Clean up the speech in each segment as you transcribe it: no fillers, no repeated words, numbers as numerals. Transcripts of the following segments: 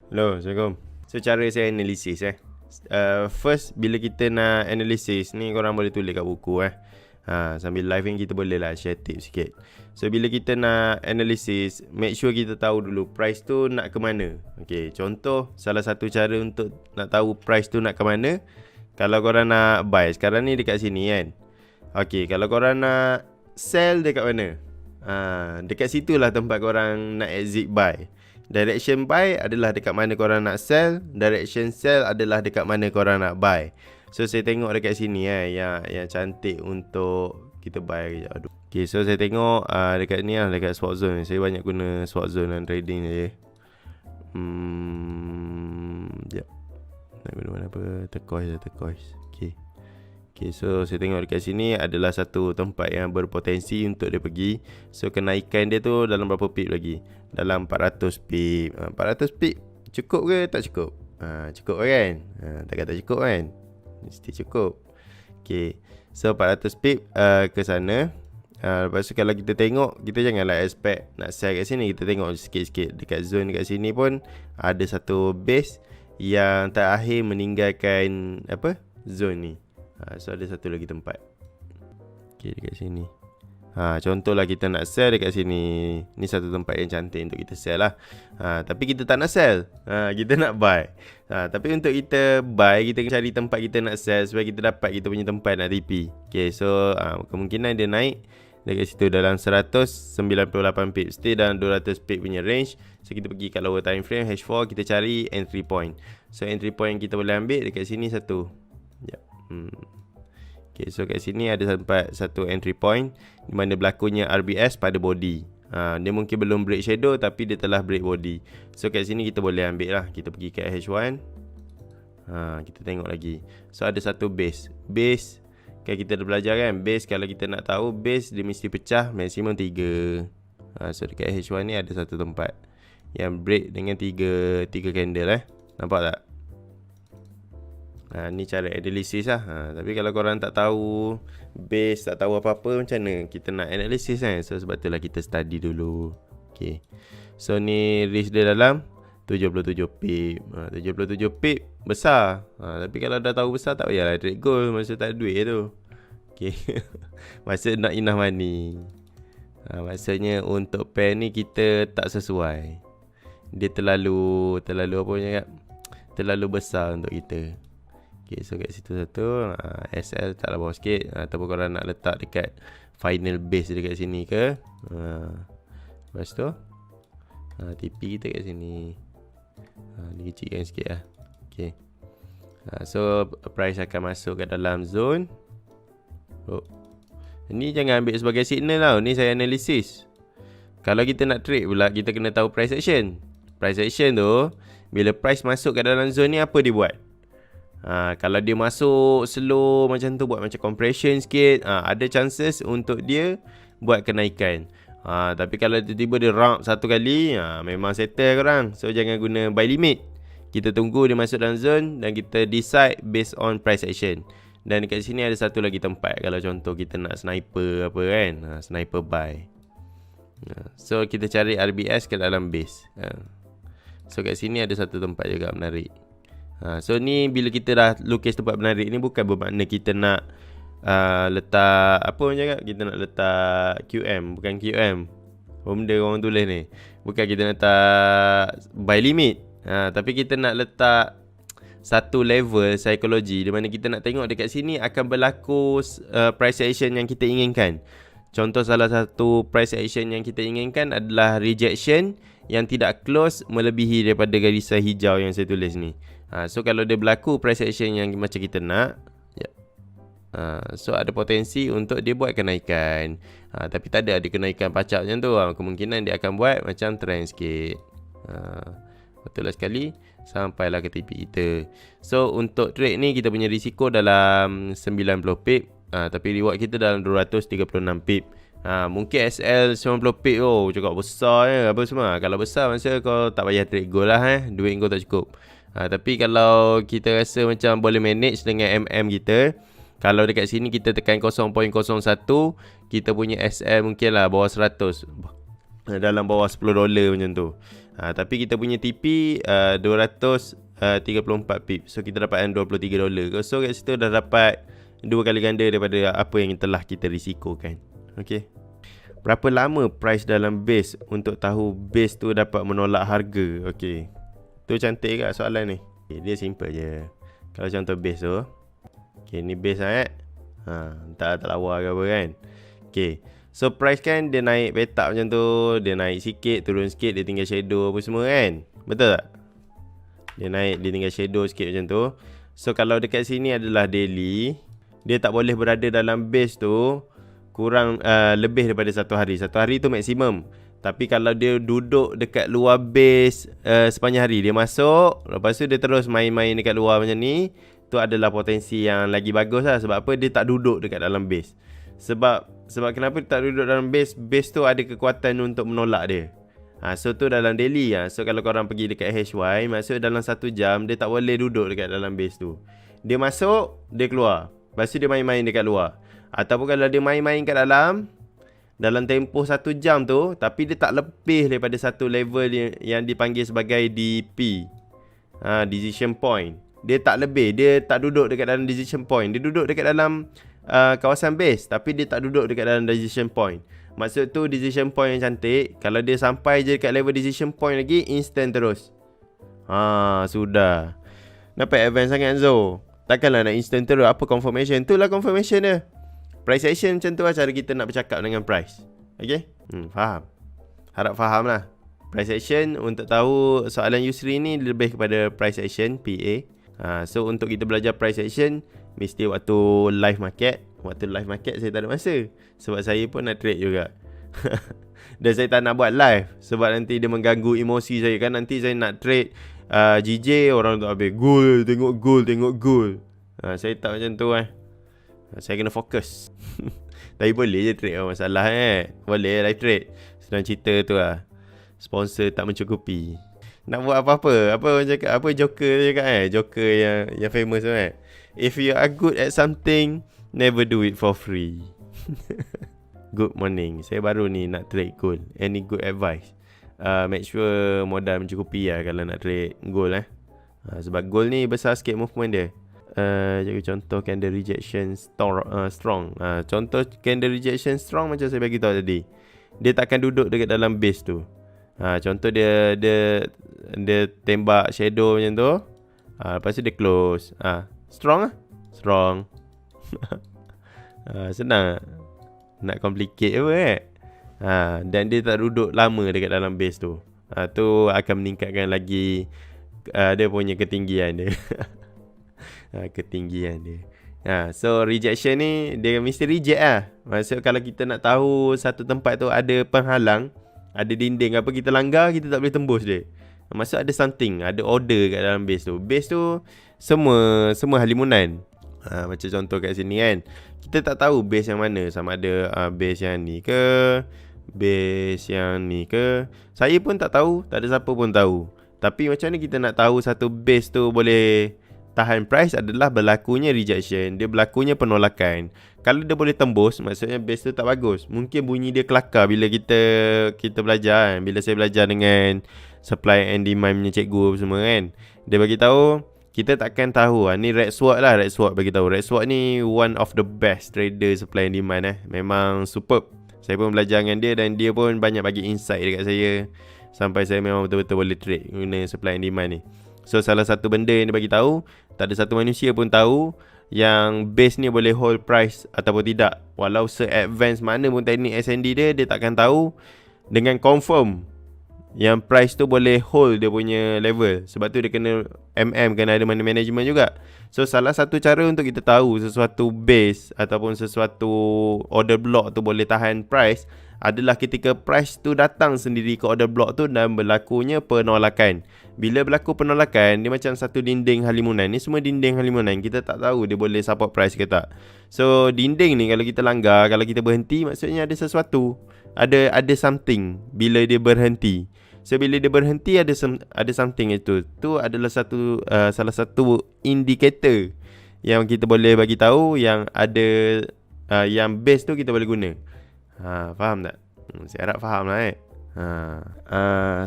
Hello, Assalamualaikum. So, cara saya analisis first, bila kita nak analisis ni, korang boleh tulis kat buku sambil live ni kita boleh lah share tips sikit. So, bila kita nak analisis, make sure kita tahu dulu price tu nak ke mana. Okay, contoh, salah satu cara untuk nak tahu price tu nak ke mana, kalau korang nak buy, sekarang ni dekat sini kan. Okay, kalau korang nak sell dekat mana? Dekat situlah tempat korang nak exit buy. Direction buy adalah dekat mana korang nak sell. Direction sell adalah dekat mana korang nak buy. So saya tengok dekat sini yang cantik untuk kita buy. Aduh. Okay, so saya tengok dekat ni lah, dekat swap zone. Saya banyak guna swap zone dan trading je. Sekejap. Nak guna mana apa? Turquoise. Okay, so saya tengok dekat sini adalah satu tempat yang berpotensi untuk dia pergi. So kenaikan dia tu dalam berapa pip lagi? Dalam 400 pip. 400 pip cukup ke tak cukup? Cukup kan? Takkan tak cukup kan? Mesti cukup. Okay, so 400 pip ke sana. Lepas tu kalau kita tengok, kita janganlah expect nak sell kat sini. Kita tengok sikit-sikit dekat zone dekat sini pun ada satu base yang terakhir meninggalkan zone ni. So ada satu lagi tempat. Okay, dekat sini. Contohlah kita nak sell dekat sini. Ni satu tempat yang cantik untuk kita sell lah. Tapi kita tak nak sell. Kita nak buy. Tapi untuk kita buy, kita cari tempat kita nak sell supaya kita dapat kita punya tempat nak TP. Okay, so kemungkinan dia naik dekat situ dalam 198 pip. Stay dalam 200 pip punya range. So kita pergi kat lower time frame H4, kita cari entry point. So entry point kita boleh ambil dekat sini satu. Sekejap. Okay, so kat sini ada satu entry point di mana berlakunya RBS pada body. Dia mungkin belum break shadow tapi dia telah break body. So kat sini kita boleh ambil lah. Kita pergi kat H1. Kita tengok lagi. So ada satu base. Base, kan kita dah belajar kan, base kalau kita nak tahu base dia mesti pecah maksimum 3. So dekat H1 ni ada satu tempat yang break dengan 3 candle Nampak tak? Ni cara analisis lah. Tapi kalau korang tak tahu base, tak tahu apa-apa, macam mana kita nak analisis kan? So sebab itulah kita study dulu. Okay, so ni risk dia dalam 77 pip. 77 pip besar. Tapi kalau dah tahu besar tak payahlah trade gold. Masa tak ada duit tu. Okay. Masa not enough money. Maksudnya untuk pair ni kita tak sesuai. Dia terlalu apa cakap, terlalu besar untuk kita. Okay, so kat situ satu. SL taklah bawah sikit. Ataupun korang nak letak dekat final base dekat sini ke. Lepas tu TP kita kat sini. Ni kecilkan sikit lah. Okay. So price akan masuk ke dalam zone. Ni jangan ambil sebagai signal tau. Ni saya analisis. Kalau kita nak trade pula, kita kena tahu price action. Price action tu, bila price masuk ke dalam zone ni, apa dia buat? Kalau dia masuk slow macam tu, buat macam compression sikit, ada chances untuk dia buat kenaikan. Tapi kalau tiba-tiba dia ramp satu kali, memang settle korang. So jangan guna buy limit. Kita tunggu dia masuk dalam zone dan kita decide based on price action. Dan dekat sini ada satu lagi tempat. Kalau contoh kita nak sniper apa kan, sniper buy. So kita cari RBS ke dalam base. So kat sini ada satu tempat juga menarik. So ni bila kita dah lukis tempat menarik ni, bukan bermakna kita nak letak apa orang cakap, kita nak letak QM. Bukan QM. Apa benda orang tulis ni? Bukan kita nak letak buy limit. Tapi kita nak letak satu level psikologi di mana kita nak tengok dekat sini akan berlaku price action yang kita inginkan. Contoh salah satu price action yang kita inginkan adalah rejection yang tidak close melebihi daripada garisan hijau yang saya tulis ni. So kalau dia berlaku price action yang macam kita nak, so ada potensi untuk dia buat kenaikan. Tapi tak ada kenaikan pacak macam tu. Kemungkinan dia akan buat macam trend sikit. Betul lah sekali. Sampailah ke TP kita. So untuk trade ni kita punya risiko dalam 90 pip. Tapi reward kita dalam 236 pip. Mungkin SL 90 pip. Cakap besar apa semua. Kalau besar masa kau tak payah trade gold lah. Duit kau tak cukup. Tapi kalau kita rasa macam boleh manage dengan MM kita, kalau dekat sini kita tekan 0.01, kita punya SL mungkin lah bawah 100, dalam bawah $10 macam tu. Tapi kita punya TP 234 pip. So kita dapatkan $23. So kat situ dah dapat 2 kali ganda daripada apa yang telah kita risikokan. Okay. Berapa lama price dalam base untuk tahu base tu dapat menolak harga? Okay. Tu cantik kat soalan ni. Okay, dia simple je. Kalau contoh base tu. Okay, ni base lah tak lawa ke apa kan. Okay. So price kan dia naik petak macam tu. Dia naik sikit, turun sikit, dia tinggal shadow apa semua kan. Betul tak? Dia naik, dia tinggal shadow sikit macam tu. So kalau dekat sini adalah daily, dia tak boleh berada dalam base tu kurang lebih daripada 1 hari. 1 hari tu maksimum. Tapi kalau dia duduk dekat luar base sepanjang hari, dia masuk, lepas tu dia terus main-main dekat luar macam ni, tu adalah potensi yang lagi bagus lah. Sebab apa? Dia tak duduk dekat dalam base. Sebab kenapa dia tak duduk dalam base? Base tu ada kekuatan untuk menolak dia. So tu dalam daily. So kalau korang pergi dekat HY, maksud dalam 1 jam dia tak boleh duduk dekat dalam base tu. Dia masuk, dia keluar. Lepas tu dia main-main dekat luar. Ataupun kalau dia main-main kat dalam tempoh 1 jam tu, tapi dia tak lebih daripada satu level yang dipanggil sebagai DP, decision point. Dia tak lebih, dia tak duduk dekat dalam decision point. Dia duduk dekat dalam kawasan base, tapi dia tak duduk dekat dalam decision point. Maksud tu decision point yang cantik, kalau dia sampai je dekat level decision point lagi, instant terus. Sudah. Nampak advance sangat Zo. Takkanlah nak instant terus. Apa confirmation? Itulah confirmation dia. Price action macam tu lah cara kita nak bercakap dengan price. Okay? Faham? Harap faham lah. Price action, untuk tahu soalan Yusri ni lebih kepada price action, PA. So untuk kita belajar price action, mesti waktu live market. Waktu live market saya tak ada masa. Sebab saya pun nak trade juga. Dan saya tak nak buat live, sebab nanti dia mengganggu emosi saya kan. Nanti saya nak trade GJ, orang tu habis gold, tengok gold. Saya tak macam tu saya kena fokus. Tapi boleh je trade, masalah boleh live trade. Senang cerita tu lah. Sponsor tak mencukupi. Nak buat apa-apa. Apa orang cakap, apa Joker cakap Joker yang famous tu If you are good at something, never do it for free. Good morning. Saya baru ni nak trade gold. Any good advice? Make sure modal mencukupi lah kalau nak trade gold sebab gold ni besar sikit movement dia. Jadi contoh candle rejection strong. Contoh candle rejection strong macam saya bagi tahu tadi. Dia takkan duduk dekat dalam base tu. Contoh dia tembak shadow macam tu. Lepas tu dia close. Strong strong. Senang. Nak complicate apa dan dia tak duduk lama dekat dalam base tu. Tu akan meningkatkan lagi dia punya ketinggian dia. Ketinggian dia. So rejection ni dia mesti reject Maksud kalau kita nak tahu satu tempat tu ada penghalang, ada dinding apa, kita langgar, kita tak boleh tembus dia. Maksud ada something, ada order kat dalam base tu. Base tu semua halimunan. Macam contoh kat sini kan, kita tak tahu base yang mana, sama ada base yang ni ke, base yang ni ke. Saya pun tak tahu, tak ada siapa pun tahu. Tapi macam mana kita nak tahu satu base tu boleh tahan price? Adalah berlakunya rejection, dia berlakunya penolakan. Kalau dia boleh tembus, maksudnya base tu tak bagus. Mungkin bunyi dia kelakar bila kita belajar bila saya belajar dengan supply and demand punya cikgu semua kan. Dia bagi tahu, kita takkan tahu. Ni Red Sword lah, Red Sword bagi tahu. Red Sword ni one of the best trader supply and demand memang superb. Saya pun belajar dengan dia dan dia pun banyak bagi insight dekat saya, sampai saya memang betul-betul boleh trade guna supply and demand ni. So salah satu benda yang dia bagi tahu, tak ada satu manusia pun tahu yang base ni boleh hold price ataupun tidak. Walau se-advance mana pun teknik SND dia takkan tahu dengan confirm yang price tu boleh hold dia punya level. Sebab tu dia kena kena ada management juga. So salah satu cara untuk kita tahu sesuatu base ataupun sesuatu order block tu boleh tahan price adalah ketika price tu datang sendiri ke order block tu dan berlakunya penolakan. Bila berlaku penolakan, dia macam satu dinding halimunan. Ni semua dinding halimunan, kita tak tahu dia boleh support price ke tak. So dinding ni kalau kita langgar, kalau kita berhenti, maksudnya ada sesuatu, ada something bila dia berhenti. So bila dia berhenti, ada something itu. Tu adalah salah satu indikator yang kita boleh bagi tahu yang ada yang base tu kita boleh guna. Faham tak? Saya harap faham lah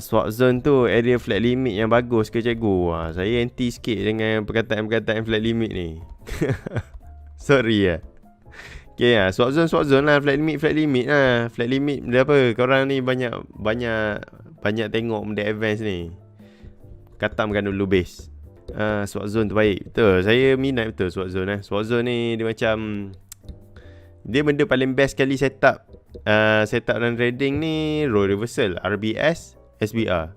Swap zone tu area flat limit yang bagus ke cikgu? Saya anti sikit dengan perkataan-perkataan flat limit ni. Sorry lah. Okay lah, swap zone lah. Flat limit lah. Flat limit dia apa? Korang ni banyak tengok benda advance ni. Katamkan dulu base. Swap zone tu baik. Betul, saya minat betul swap zone. Swap zone ni dia macam, dia benda paling best kali setup dan trading ni role reversal, RBS, SBR.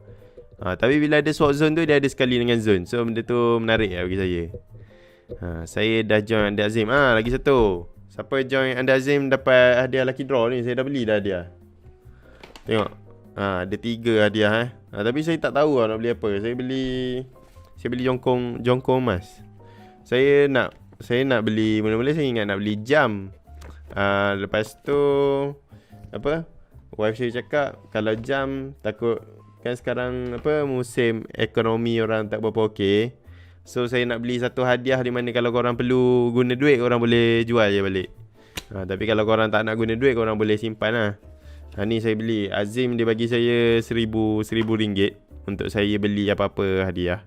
Tapi bila ada swap zone tu, dia ada sekali dengan zone. So benda tu menarik lah bagi saya. Saya dah join Anda Azim. Lagi satu, siapa join Anda Azim dapat hadiah lucky draw ni. Saya dah beli dah hadiah. Tengok, ada 3 hadiah tapi saya tak tahu nak beli apa. Saya beli jongkong emas. Saya nak beli, mula-mula saya ingat nak beli jam. Lepas tu apa, wife saya cakap kalau jam takut kan sekarang musim ekonomi orang tak berapa okey. So saya nak beli satu hadiah di mana kalau korang perlu guna duit, korang boleh jual je balik. Tapi kalau korang tak nak guna duit, korang boleh simpan lah. Ni saya beli. Azim dia bagi saya RM1,000 untuk saya beli apa-apa hadiah.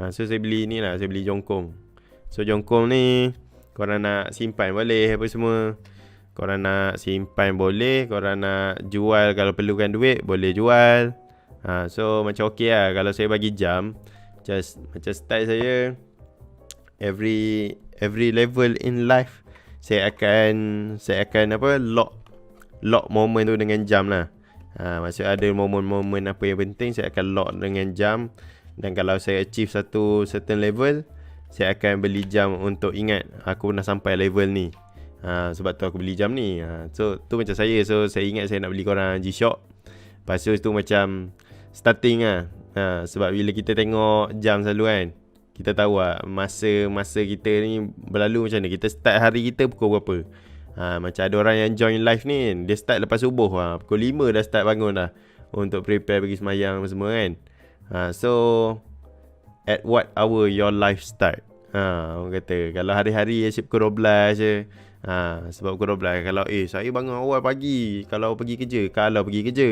So saya beli ni lah, saya beli jongkong. So jongkong ni korang nak simpan boleh apa semua. Korang nak simpan boleh, korang nak jual kalau perlukan duit boleh jual. So macam okey lah. Kalau saya bagi jam, macam style saya, every level in life saya akan lock moment tu dengan jam lah. Maksud ada momen-momen apa yang penting, saya akan lock dengan jam. Dan kalau saya achieve satu certain level, saya akan beli jam untuk ingat aku pernah sampai level ni. Sebab tu aku beli jam ni. So tu macam saya. So saya ingat saya nak beli korang G-Shock. Lepas tu macam starting lah. Sebab bila kita tengok jam selalu kan, kita tahu lah masa kita ni berlalu macam mana. Kita start hari kita pukul berapa. Macam ada orang yang join live ni, dia start lepas subuh. Pukul 5 dah start bangun dah untuk prepare pergi semayang semua kan. So at what hour your life start? Orang kata kalau hari-hari asyik pukul 12 je. Sebab pukul 12 kalau saya bangun awal pagi kalau pergi kerja.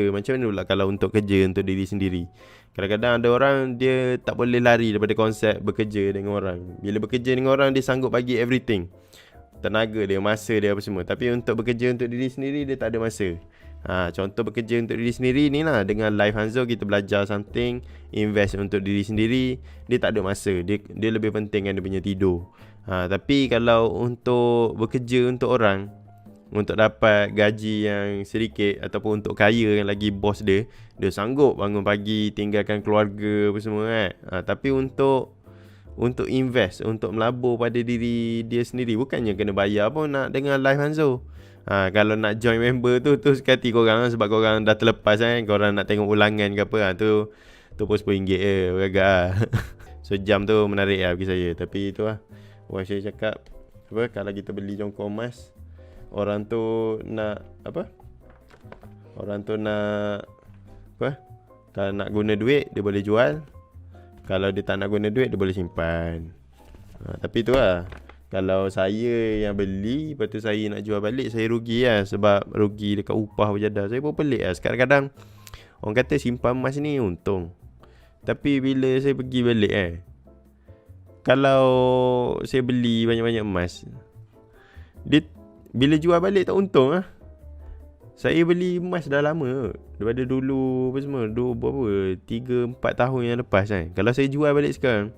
Macam mana pula kalau untuk kerja untuk diri sendiri? Kadang-kadang ada orang dia tak boleh lari daripada konsep bekerja dengan orang. Bila bekerja dengan orang, dia sanggup bagi everything, tenaga dia, masa dia apa semua. Tapi untuk bekerja untuk diri sendiri, dia tak ada masa. Contoh bekerja untuk diri sendiri ni lah. Dengan Live Hanzo kita belajar something, invest untuk diri sendiri. Dia tak ada masa. Dia lebih penting kan dia punya tidur. Tapi kalau untuk bekerja untuk orang, untuk dapat gaji yang sedikit ataupun untuk kaya yang lagi bos dia sanggup bangun pagi, tinggalkan keluarga apa semua kan. Tapi untuk invest, untuk melabur pada diri dia sendiri, bukannya kena bayar pun nak dengar Live Hanzo. Kalau nak join member tu sekati korang sebab korang dah terlepas kan, korang nak tengok ulangan ke apa tu pun RM10 je beragak lah. So jam tu menarik lah bagi saya. Tapi tu lah, wife saya cakap kalau kita beli jongkong emas, orang tu nak kalau nak guna duit dia boleh jual, kalau dia tak nak guna duit dia boleh simpan. Tapi tu lah, kalau saya yang beli, lepas tu saya nak jual balik, saya rugi lah. Sebab rugi dekat upah berjadah. Saya pun pelik lah. Kadang-kadang orang kata simpan emas ni untung. Tapi bila saya pergi balik kalau saya beli banyak-banyak emas, dia bila jual balik tak untung lah. Saya beli emas dah lama, daripada dulu apa semua, 3-4 tahun yang lepas kan. Kalau saya jual balik sekarang,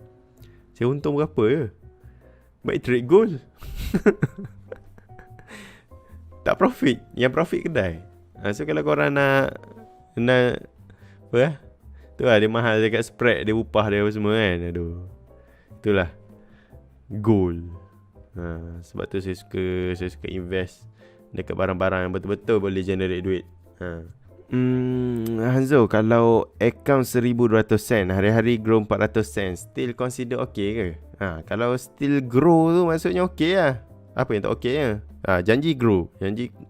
saya untung berapa je? Baik trade gold. Tak profit. Yang profit kedai. So kalau korang nak apa tu lah, dia mahal dekat spread dia, upah dia apa semua kan. Aduh, itulah gold. Sebab tu saya suka invest dekat barang-barang yang betul-betul boleh generate duit. Hanzo, kalau account 1,200 sen, hari-hari grow 400 sen, still consider okay ke? Kalau still grow tu maksudnya okay lah. Apa yang tak okay ya? Janji grow.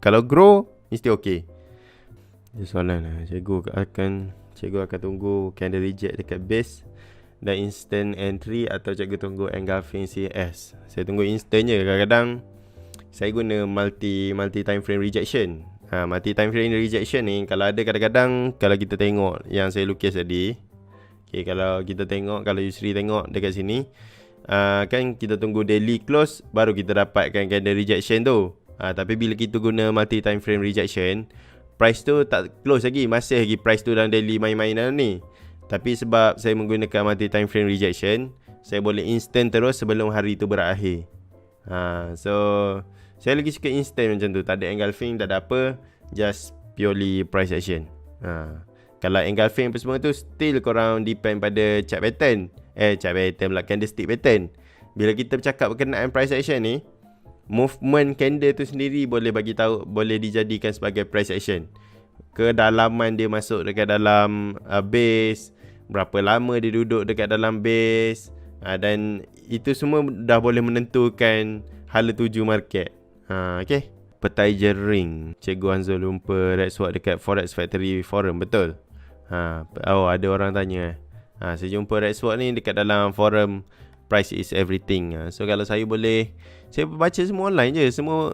Kalau grow mesti okay. Soalan lah, cikgu akan tunggu candle reject dekat base dan instant entry, atau cikgu tunggu engulfing CS? Saya tunggu instant je. Kadang-kadang saya guna multi time frame rejection. Multi time frame rejection ni, kalau ada kadang-kadang, kalau kita tengok yang saya lukis tadi, okay, kalau kita tengok, kalau Yusri tengok dekat sini, kan kita tunggu daily close baru kita dapatkan candle rejection tu. Tapi bila kita guna multi time frame rejection, price tu tak close lagi, masih lagi price tu dalam daily main-main dalam ni. Tapi sebab saya menggunakan multi time frame rejection, saya boleh instant terus sebelum hari tu berakhir. So saya lagi suka instant macam tu, tak ada engulfing, tak ada apa, just purely price action. Kalau engulfing apa semua tu, still korang depend pada chart pattern. Chart pattern pula, candlestick pattern. Bila kita bercakap berkenaan price action ni, movement candle tu sendiri boleh bagi tahu, boleh dijadikan sebagai price action. Kedalaman dia masuk dekat dalam base, berapa lama dia duduk dekat dalam base, dan itu semua dah boleh menentukan hala tuju market. Okay. Petai jering. Cikgu Hanzul jumpa red swap dekat Forex Factory Forum, betul? Ada orang tanya. Saya jumpa red swap ni dekat dalam forum Price is Everything. So kalau saya boleh, saya baca semua online je, semua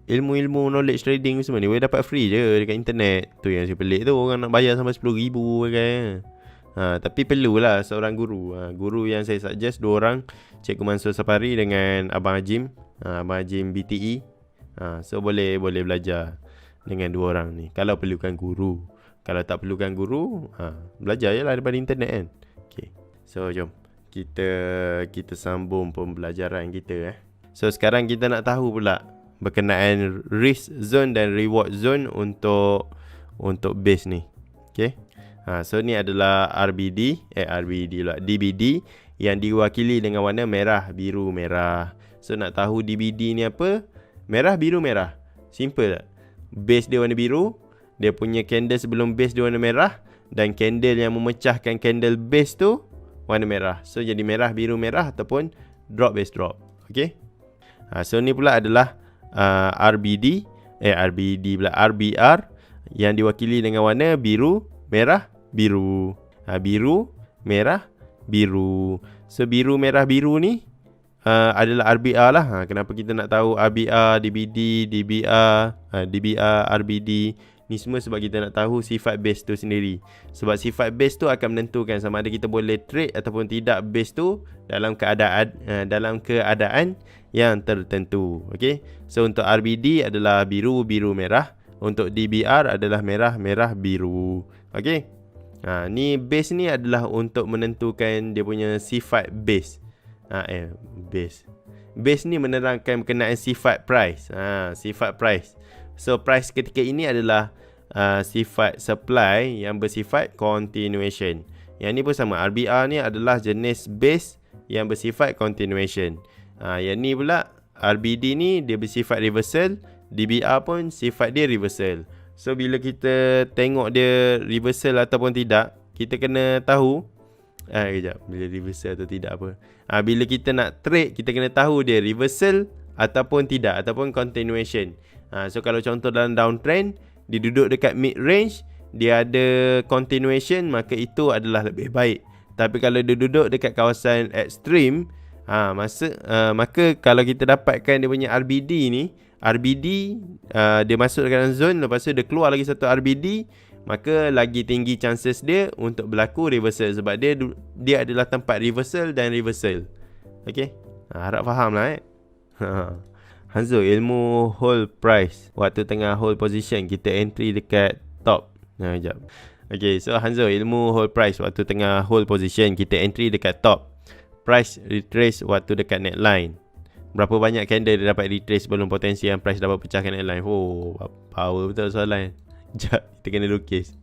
ilmu-ilmu knowledge trading semua ni boleh dapat free je dekat internet. Tu yang saya pelik tu, orang nak bayar sampai 10,000 kan. Tapi perlulah seorang guru. Guru yang saya suggest 2 orang, Cikgu Mansur Safari dengan Abang Ajim, Abang Ajim BTE. So boleh belajar dengan 2 orang ni kalau perlukan guru. Kalau tak perlukan guru, belajar je lah daripada internet kan. Okay. So jom kita sambung pembelajaran kita. So sekarang kita nak tahu pula berkenaan risk zone dan reward zone untuk base ni. Okay. So ni adalah DBD yang diwakili dengan warna merah, biru, merah. So nak tahu DBD ni apa? Merah, biru, merah. Simple tak? Base dia warna biru, dia punya candle sebelum base dia warna merah, dan candle yang memecahkan candle base tu warna merah. So jadi merah, biru, merah ataupun drop base drop. Okay. So ni pula adalah RBR yang diwakili dengan warna biru, merah, biru. Biru, merah, biru. So biru, merah, biru ni adalah RBR lah. Kenapa kita nak tahu RBR, DBD, DBR, RBD ni semua? Sebab kita nak tahu sifat base tu sendiri. Sebab sifat base tu akan menentukan sama ada kita boleh trade ataupun tidak base tu dalam keadaan yang tertentu. Okay. So untuk RBD adalah biru, biru, merah. Untuk DBR adalah merah, merah, biru. Okay. Ni base ni adalah untuk menentukan dia punya sifat base. Base ni menerangkan berkenaan sifat price. Sifat price. So price ketika ini adalah sifat supply yang bersifat continuation. Yang ni pun sama. RBR ni adalah jenis base yang bersifat continuation. Yang ni pula RBD ni dia bersifat reversal. DBR pun sifat dia reversal. So bila kita tengok dia reversal ataupun tidak, kita kena tahu bila reversal atau tidak apa. Bila kita nak trade, kita kena tahu dia reversal ataupun tidak, ataupun continuation. So kalau contoh dalam downtrend, dia duduk dekat mid range, dia ada continuation, maka itu adalah lebih baik. Tapi kalau dia duduk dekat kawasan extreme, maka kalau kita dapatkan dia punya RBD ni, dia masuk dalam zone, lepas tu dia keluar lagi satu RBD, maka lagi tinggi chances dia untuk berlaku reversal. Sebab dia adalah tempat reversal dan reversal. Okay. Harap faham lah Hanzul, ilmu hold price waktu tengah hold position, kita entry dekat top. Sekejap. Okay, so Hanzul, ilmu hold price waktu tengah hold position, kita entry dekat top. Price retrace waktu dekat neckline. Berapa banyak candle dia dapat retrace sebelum potensi yang price dapat pecahkan neckline? Power betul soalan. Sekejap, kita kena lukis.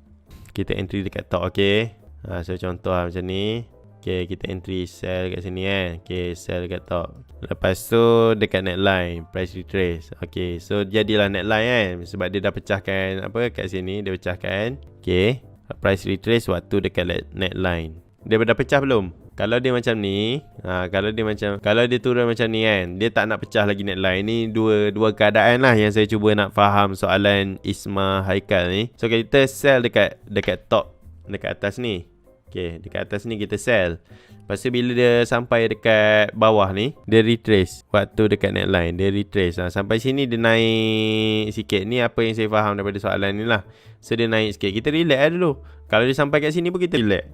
Kita entry dekat top, okay. So contoh macam ni. Okay, kita entry sell kat sini kan. Okay, sell dekat top. Lepas tu dekat neckline, price retrace. Okay, so jadilah neckline kan. Sebab dia dah pecahkan kat sini, dia pecahkan. Okay, price retrace waktu dekat neckline. Dia dah pecah belum? Kalau dia macam ni, kalau dia turun macam ni kan, dia tak nak pecah lagi neckline. Ni dua keadaan lah yang saya cuba nak faham soalan Isma Haikal ni. So kita sell dekat top, dekat atas ni. Okay, dekat atas ni kita sell. Lepas tu bila dia sampai dekat bawah ni, dia retrace. Waktu dekat neckline, dia retrace. Sampai sini dia naik sikit. Ni apa yang saya faham daripada soalan ni lah. So dia naik sikit. Kita relax lah dulu. Kalau dia sampai kat sini pun kita relax.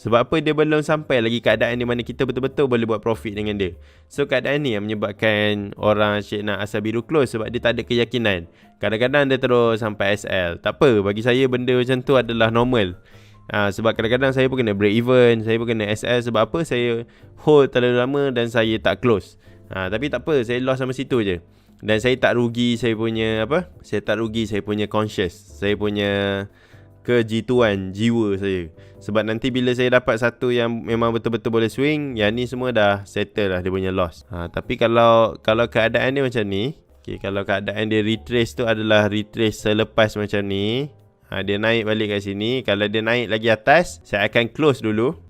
Sebab apa? Dia belum sampai lagi keadaan di mana kita betul-betul boleh buat profit dengan dia. So keadaan ni yang menyebabkan orang asyik nak asal biru close. Sebab dia tak ada keyakinan. Kadang-kadang dia terus sampai SL. Tak apa, bagi saya benda macam tu adalah normal. Sebab kadang-kadang saya pun kena break even, saya pun kena SL. Sebab apa? Saya hold terlalu lama dan saya tak close. Tapi tak apa, saya loss sama situ je. Dan saya tak rugi saya punya apa? Saya tak rugi saya punya conscious, saya punya kejituan jiwa saya. Sebab nanti bila saya dapat satu yang memang betul-betul boleh swing, yang ni semua dah settle lah dia punya loss. Tapi kalau keadaan dia macam ni, kalau keadaan dia retrace tu adalah retrace selepas macam ni, dia naik balik kat sini. Kalau dia naik lagi atas, saya akan close dulu.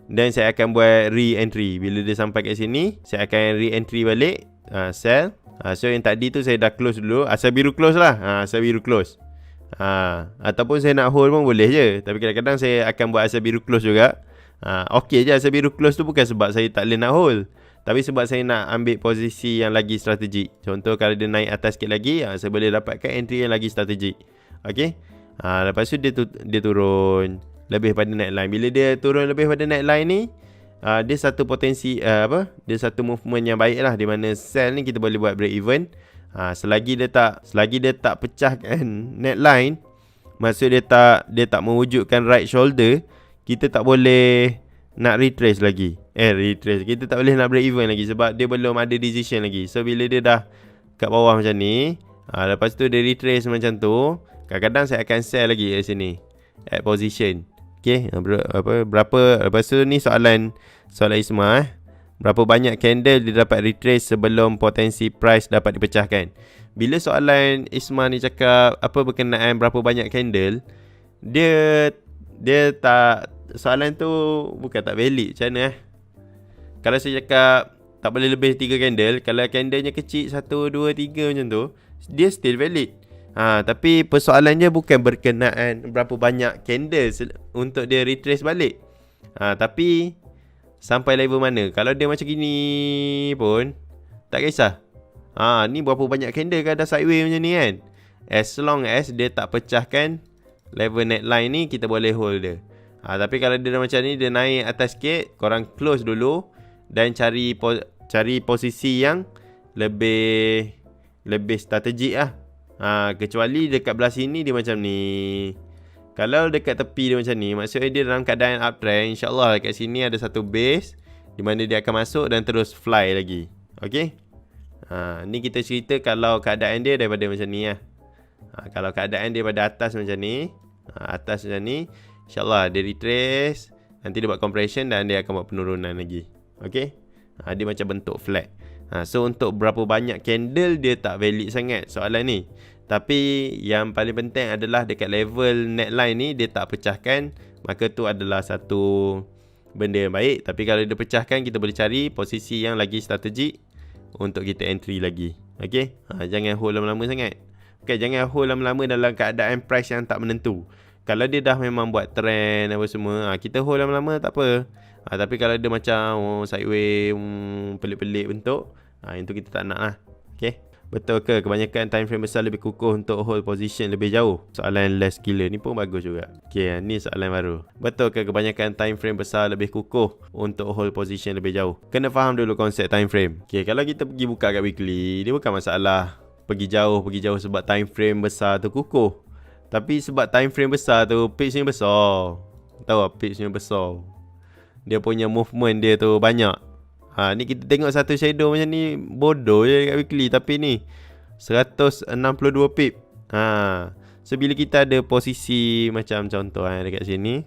Dan saya akan buat re-entry. Bila dia sampai kat sini, saya akan re-entry balik, sell. So yang tadi tu saya dah close dulu. Asal biru close lah. Asal biru close. Ataupun saya nak hold pun boleh je. Tapi kadang-kadang saya akan buat asal biru close juga. Okey je asal biru close tu bukan sebab saya tak boleh nak hold, tapi sebab saya nak ambil posisi yang lagi strategik. Contoh kalau dia naik atas sikit lagi, saya boleh dapatkan entry yang lagi strategik. Okay. Lepas tu dia turun lebih pada neckline. Bila dia turun lebih pada neckline ni, dia satu potensi dia satu movement yang baik lah, di mana sell ni kita boleh buat break even. Selagi dia tak pecahkan neckline, maksud dia tak mewujudkan right shoulder, kita tak boleh nak retrace lagi. Kita tak boleh nak break even lagi sebab dia belum ada decision lagi. So bila dia dah kat bawah macam ni, lepas tu dia retrace macam tu, kadang-kadang saya akan sell lagi kat sini at position. Okay, berapa? Lepas tu ni soalan Isma, berapa banyak candle dia dapat retrace sebelum potensi price dapat dipecahkan? Bila soalan Isma ni cakap apa berkenaan berapa banyak candle, dia tak, soalan tu bukan tak valid. Macam mana Kalau saya cakap tak boleh lebih 3 candle, kalau candlenya kecil 1, 2, 3 macam tu, dia still valid. Tapi persoalannya bukan berkenaan berapa banyak candle untuk dia retrace balik. Tapi sampai level mana. Kalau dia macam gini pun tak kisah. Ni berapa banyak candle kan dah sideways macam ni kan. As long as dia tak pecahkan level neckline ni, kita boleh hold dia. Tapi kalau dia dah macam ni, dia naik atas sikit, korang close dulu dan cari posisi yang lebih strategik lah. Kecuali dekat belah sini dia macam ni. Kalau dekat tepi dia macam ni, maksudnya dia dalam keadaan uptrend. InsyaAllah dekat sini ada satu base di mana dia akan masuk dan terus fly lagi. Okay. Ni kita cerita kalau keadaan dia daripada macam ni lah. Kalau keadaan dia pada atas macam ni, InsyaAllah dia retrace, nanti dia buat compression dan dia akan buat penurunan lagi. Okay. Dia macam bentuk flat. So untuk berapa banyak candle dia tak valid sangat soalan ni. Tapi yang paling penting adalah dekat level neckline ni dia tak pecahkan, maka tu adalah satu benda yang baik. Tapi kalau dia pecahkan, kita boleh cari posisi yang lagi strategik untuk kita entry lagi. Okay. Jangan hold lama-lama sangat. Okay, jangan hold lama-lama dalam keadaan price yang tak menentu. Kalau dia dah memang buat trend apa semua, kita hold lama-lama tak apa. Tapi kalau dia macam sideways, pelik-pelik bentuk, itu kita tak nak lah. Okay. Betul ke kebanyakan time frame besar lebih kukuh untuk hold position lebih jauh? Soalan less gila ni pun bagus juga. Okay, ni soalan baru. Betul ke kebanyakan time frame besar lebih kukuh untuk hold position lebih jauh? Kena faham dulu konsep time frame. Okay, kalau kita pergi buka kat weekly, dia bukan masalah pergi jauh sebab time frame besar tu kukuh. Tapi sebab time frame besar tu, pitch ni besar. Tahu tak pitch ni besar? Dia punya movement dia tu banyak. Ni kita tengok satu shadow macam ni bodoh je kat weekly, tapi ni 162 pip. So bila kita ada posisi macam contoh dekat sini,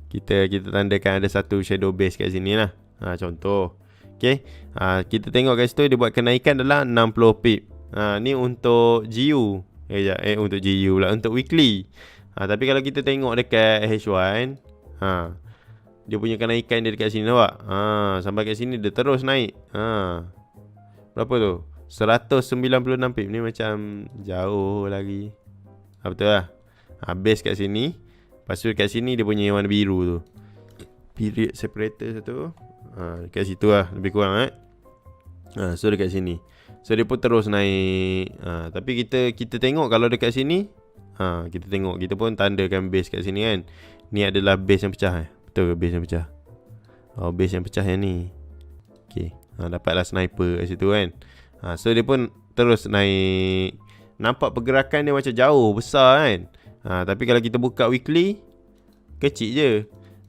kita tandakan ada satu shadow base kat sini lah. Contoh. Okay. Kita tengok kat situ dia buat kenaikan adalah 60 pip. Ni untuk GU. Untuk GU pula, untuk weekly. Tapi kalau kita tengok dekat H1, dia punya kenaikan dia dekat sini nampak. Sampai kat sini dia terus naik. Berapa tu? 196 pip. Ni macam jauh lagi. Betul lah. Base kat sini. Lepas tu dekat sini dia punya yang warna biru tu, period separator satu. Dekat situ lah lebih kurang so dekat sini. So dia pun terus naik. Tapi kita tengok kalau dekat sini, kita tengok, kita pun tandakan base kat sini kan. Ni adalah base yang pecah Betul ke base yang pecah? Base yang pecah yang ni. Okay, dapatlah sniper kat situ kan. So dia pun terus naik. Nampak pergerakan dia macam jauh, besar kan. Tapi kalau kita buka weekly, kecil je.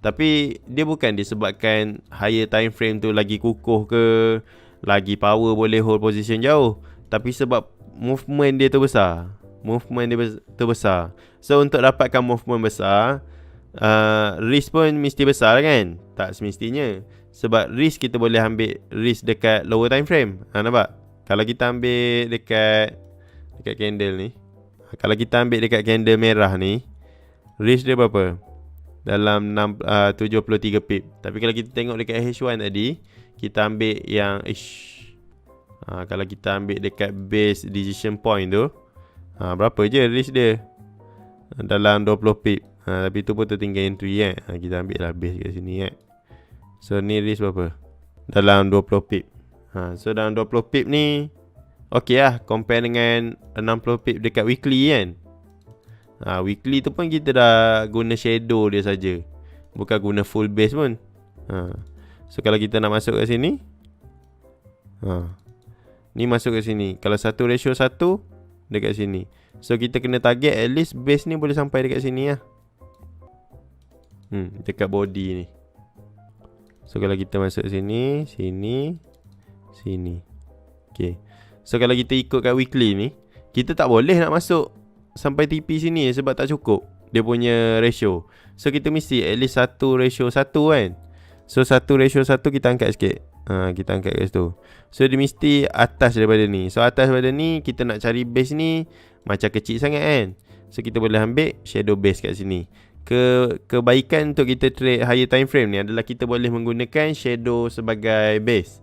Tapi dia bukan disebabkan higher time frame tu lagi kukuh ke, lagi power boleh hold position jauh, tapi sebab movement dia tu besar. So untuk dapatkan movement besar, risk pun mesti besar kan? Tak semestinya. Sebab risk kita boleh ambil risk dekat lower time frame. Nampak? Kalau kita ambil dekat candle ni, kalau kita ambil dekat candle merah ni, risk dia berapa? Dalam 73 pip. Tapi kalau kita tengok dekat H1 tadi, kita ambil yang kalau kita ambil dekat base decision point tu, berapa je risk dia? Dalam 20 pip. Tapi tu pun tertinggal entry kita ambil lah base kat sini So ni risk berapa? Dalam 20 pip. So dalam 20 pip ni okey lah, compare dengan 60 pip dekat weekly kan. Weekly tu pun kita dah guna shadow dia saja, bukan guna full base pun. So kalau kita nak masuk kat sini, ni masuk kat sini. Kalau 1:1 dekat sini. So kita kena target at least base ni boleh sampai dekat sini lah. Dekat body ni. So kalau kita masuk sini, sini. Okay. So kalau kita ikut kat weekly ni, kita tak boleh nak masuk sampai TP sini sebab tak cukup dia punya ratio. So kita mesti at least 1:1 kan. So 1:1 kita angkat sikit. Kita angkat kat situ. So dia mesti atas daripada ni. So atas daripada ni, kita nak cari base ni macam kecil sangat kan. So kita boleh ambil shadow base kat sini. Kebaikan untuk kita trade higher time frame ni adalah kita boleh menggunakan shadow sebagai base.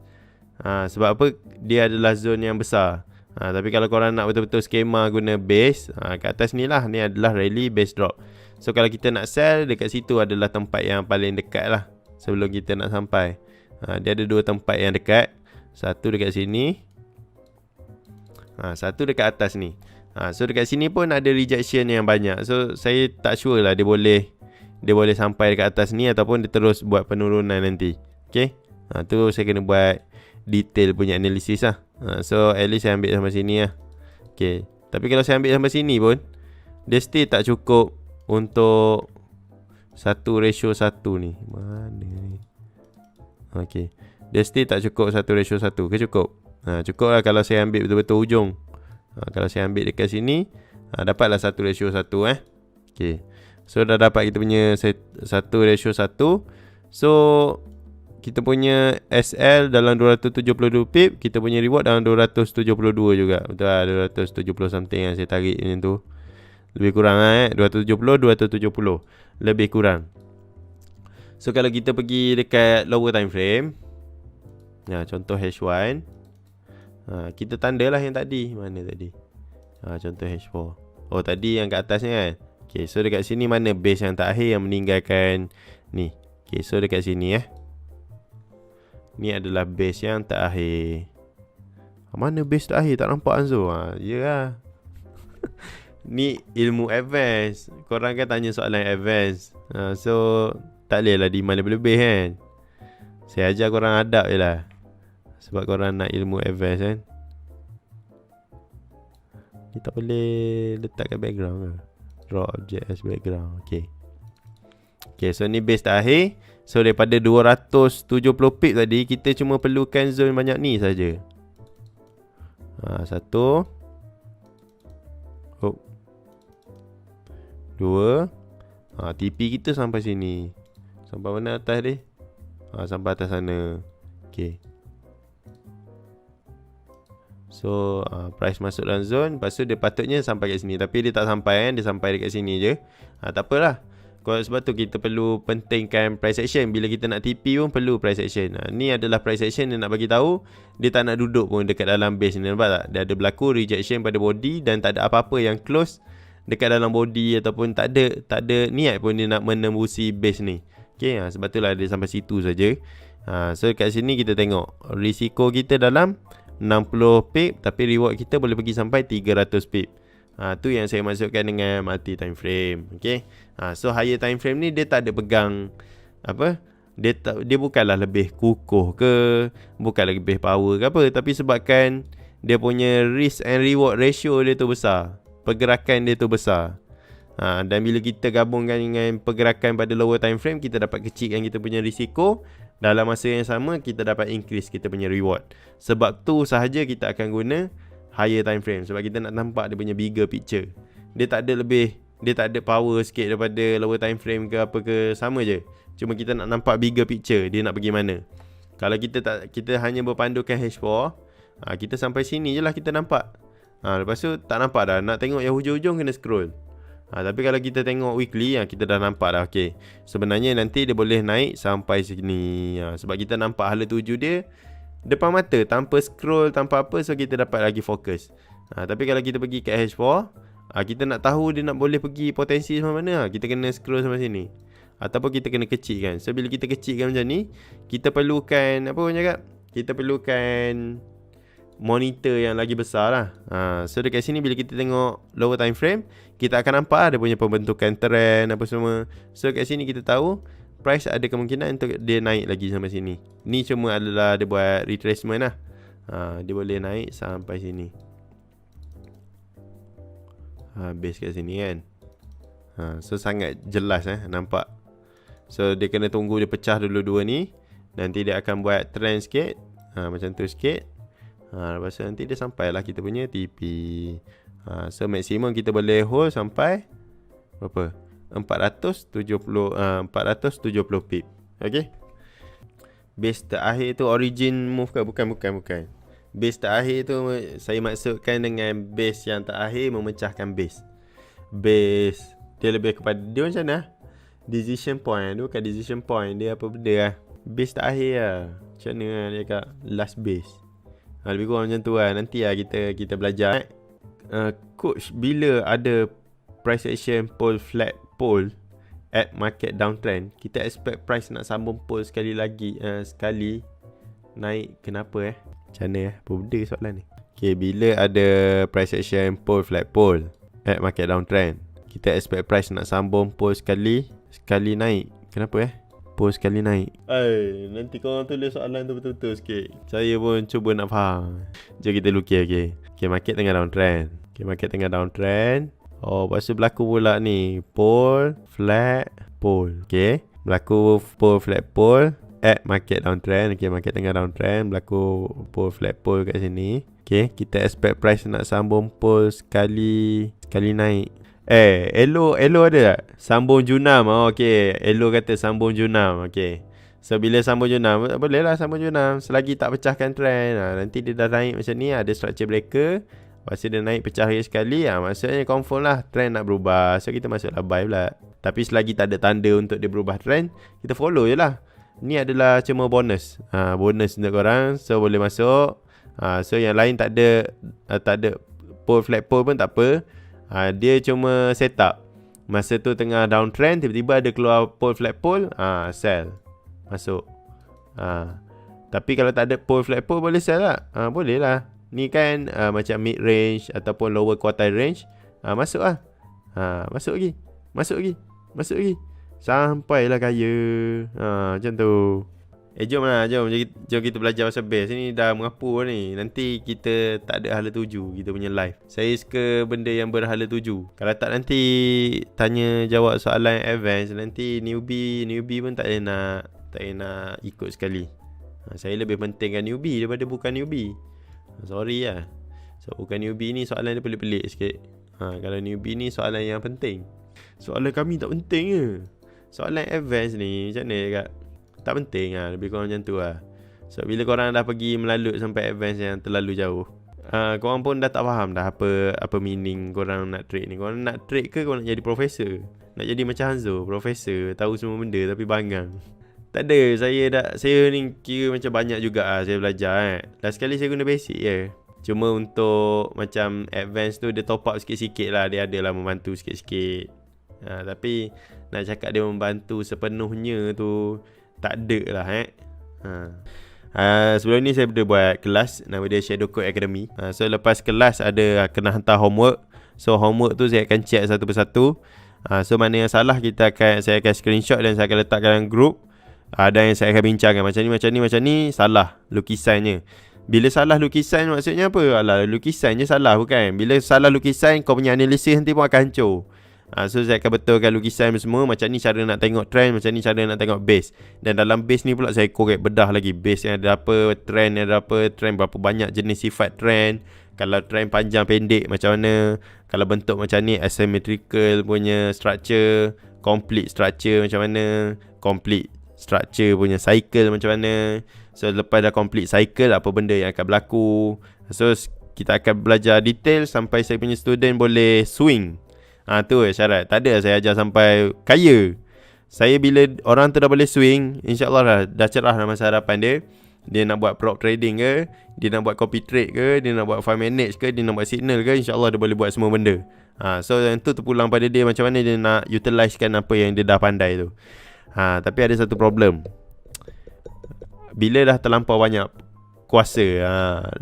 Sebab apa? Dia adalah zone yang besar. Tapi kalau korang nak betul-betul skema guna base, kat atas ni lah, ni adalah rally base drop. So kalau kita nak sell, dekat situ adalah tempat yang paling dekat lah sebelum kita nak sampai. Dia ada dua tempat yang dekat. Satu dekat sini, satu dekat atas ni. So dekat sini pun ada rejection yang banyak. So saya tak sure lah dia boleh sampai dekat atas ni ataupun dia terus buat penurunan nanti. Okay, tu saya kena buat detail punya analisis lah. So at least saya ambil sampai sini lah. Okay, tapi kalau saya ambil sampai sini pun, dia still tak cukup untuk 1:1 ni. Mana ni? Okay, dia still tak cukup 1:1 ke cukup? Cukup lah kalau saya ambil betul-betul ujung. Kalau saya ambil dekat sini, dapatlah 1:1 Okay, so dah dapat kita punya 1:1. So kita punya SL dalam 272 pip, kita punya reward dalam 272 juga. Betul lah, 270 something yang saya tarik macam tu. Lebih kurang 270 lebih kurang. So kalau kita pergi dekat lower time frame, contoh H1, kita tandalah yang tadi. Mana tadi? Contoh H4. Oh tadi yang kat atas ni kan. Okay, so dekat sini mana base yang terakhir yang meninggalkan ni. Okay, so dekat sini ni adalah base yang terakhir. Mana base terakhir? Tak nampak Anzo. Yelah. Ni ilmu advance. Korang kan tanya soalan advance. So tak boleh lah demand lebih-lebih kan. Saya ajar korang adab je lah, sebab korang nak ilmu advance kan. Ni tak boleh letak kat background ke? Draw object as background. Okay, so ni base terakhir. So daripada 270 pip tadi, kita cuma perlukan zone banyak ni saja. Satu, dua. TP kita sampai sini. Sampai mana atas dia? Sampai atas sana. Okay. So price masuk dalam zone. Lepas tu dia patutnya sampai kat sini, tapi dia tak sampai kan. Dia sampai dekat sini je. Tak apalah. Sebab tu kita perlu pentingkan price action. Bila kita nak TP pun perlu price action. Ni adalah price action yang nak bagi tahu dia tak nak duduk pun dekat dalam base ni. Nampak tak? Dia ada berlaku rejection pada body dan tak ada apa-apa yang close dekat dalam body ataupun tak ada niat pun dia nak menembusi base ni. Okay, sebab itulah dia sampai situ saja. So kat sini kita tengok risiko kita dalam 60 pip, tapi reward kita boleh pergi sampai 300 pip. Tu yang saya maksudkan dengan multi time frame. Okay, so higher time frame ni dia tak ada pegang apa, dia bukanlah lebih kukuh ke, bukanlah lebih power ke apa, tapi sebabkan dia punya risk and reward ratio dia tu besar, pergerakan dia tu besar. Dan bila kita gabungkan dengan pergerakan pada lower time frame, kita dapat kecilkan kita punya risiko. Dalam masa yang sama kita dapat increase kita punya reward. Sebab tu sahaja kita akan guna higher time frame, sebab kita nak nampak dia punya bigger picture. Dia tak ada power sikit daripada lower time frame ke apa ke, sama je. Cuma kita nak nampak bigger picture, dia nak pergi mana. Kalau kita hanya berpandukan H4, kita sampai sini je lah kita nampak. Lepas tu tak nampak dah. Nak tengok yang hujung-hujung kena scroll. Tapi kalau kita tengok weekly, kita dah nampak dah. Okay, sebenarnya nanti dia boleh naik sampai sini. Sebab kita nampak hala tuju dia depan mata, tanpa scroll, tanpa apa. So kita dapat lagi fokus. Tapi kalau kita pergi kat H4, kita nak tahu dia nak boleh pergi potensi sampai mana, kita kena scroll sampai sini. Ataupun kita kena kecilkan. So bila kita kecilkan macam ni, kita perlukan apa orang cakap, kita perlukan monitor yang lagi besar lah. So dekat sini bila kita tengok lower time frame, kita akan nampak dia punya pembentukan trend apa semua. So kat sini kita tahu price ada kemungkinan untuk dia naik lagi sampai sini. Ni cuma adalah dia buat retracement lah. Dia boleh naik sampai sini. Base kat sini kan. So sangat jelas nampak. So dia kena tunggu dia pecah dulu dua ni. Nanti dia akan buat trend sikit, macam tu sikit. Lepas tu nanti dia sampailah kita punya TP. So maksimum kita boleh hold sampai berapa? 470 pip. Okay. Base terakhir tu origin move ke? Bukan. Base terakhir tu saya maksudkan dengan base yang terakhir memecahkan base. Base dia lebih kepada dia macam mana? Decision point. Dia bukan decision point, dia apa benda lah. Base terakhir lah. Macam mana lah dia kat last base. Lebih kurang macam tu lah. Nanti lah kita belajar. Coach, bila ada price action pull flat pull at market downtrend, kita expect price nak sambung pull sekali lagi, sekali naik. Kenapa macam mana apa benda soalan ni. Okay, bila ada price action pull flat pull at market downtrend, kita expect price nak sambung pull sekali naik. Kenapa pull sekali naik? Nanti korang tulis soalan tu betul-betul sikit. Saya pun cuba nak faham. Jom kita lukis. Okay, market tengah downtrend. Lepas tu berlaku pula ni pull flat pull. Okay, berlaku pull flat pull at market downtrend. Okay, market tengah downtrend, berlaku pull flat pull kat sini. Okay, kita expect price nak sambung pull sekali naik. Elo ada tak? Sambung junam. Okay, Elo kata sambung junam. Okay, so bila sambung junam, boleh lah sambung junam selagi tak pecahkan trend. Nanti dia dah naik macam ni, ada structure breaker. Lepas dia naik pecah lagi sekali, maksudnya confirm lah trend nak berubah. So kita masuklah buy pula. Tapi selagi tak ada tanda untuk dia berubah trend, kita follow je lah. Ni adalah cuma bonus. Bonus untuk korang. So boleh masuk. So yang lain tak ada pull flat pull pun tak apa. Dia cuma setup. Masa tu tengah downtrend, tiba-tiba ada keluar pull flat pull, sell, masuk. Tapi kalau tak ada pull flat pull, boleh sell tak? Boleh lah. Ni kan macam mid range ataupun lower quartile range, masuk lah. Masuk lagi sampailah kaya. Macam tu. Jom kita belajar pasal base. Ni dah mengapu ni. Nanti kita tak ada hala tuju kita punya live. Saya suka benda yang berhala tuju. Kalau tak nanti tanya jawab soalan advance, nanti newbie pun tak nak ikut sekali. Saya lebih pentingkan newbie daripada bukan newbie. Sorry lah. So bukan newbie ni soalan dia pelik-pelik sikit. Kalau newbie ni soalan yang penting. Soalan kami tak penting ke? Soalan advance ni macam mana kak? Tak penting lah. Lebih kurang macam tu lah. So bila korang dah pergi melalut sampai advance yang terlalu jauh, korang pun dah tak faham dah apa meaning korang nak trade ni. Korang nak trade ke korang nak jadi profesor? Nak jadi macam Hanzo, profesor, tahu semua benda tapi bangang. Tak ada, saya ni kira macam banyak juga saya belajar. Last kali saya guna basic je. Cuma untuk macam advance tu dia top up sikit-sikit lah. Dia adalah membantu sikit-sikit. Tapi nak cakap dia membantu sepenuhnya tu tak ada lah sebelum ni saya dah buat kelas nama dia Shadow Code Academy. So lepas kelas ada kena hantar homework. So homework tu saya akan check satu persatu. So mana yang salah saya akan screenshot dan saya akan letakkan dalam group. Dan yang saya akan bincangkan macam ni salah lukisannya. Bila salah lukisan maksudnya apa? Alah, lukisan je salah bukan. Bila salah lukisan kau punya analisis nanti pun akan hancur. So saya akan betulkan lukisan semua. Macam ni cara nak tengok trend, macam ni cara nak tengok base. Dan dalam base ni pula saya korek bedah lagi. Base yang ada apa, trend yang ada apa, trend berapa banyak jenis sifat trend. Kalau trend panjang pendek macam mana. Kalau bentuk macam ni asymmetrical punya structure, complete structure macam mana, complete structure punya cycle macam mana. So lepas dah complete cycle, apa benda yang akan berlaku. So kita akan belajar detail sampai saya punya student boleh swing. Tu syarat. Tak ada saya ajar sampai kaya. Saya bila orang tu dah boleh swing, InsyaAllah dah cerah dalam masa hadapan dia. Dia nak buat prop trading ke, dia nak buat copy trade ke, dia nak buat file manage ke, dia nak buat signal ke, InsyaAllah dia boleh buat semua benda. So yang tu terpulang pada dia macam mana dia nak utilisekan apa yang dia dah pandai tu. Tapi ada satu problem. Bila dah terlampau banyak kuasa,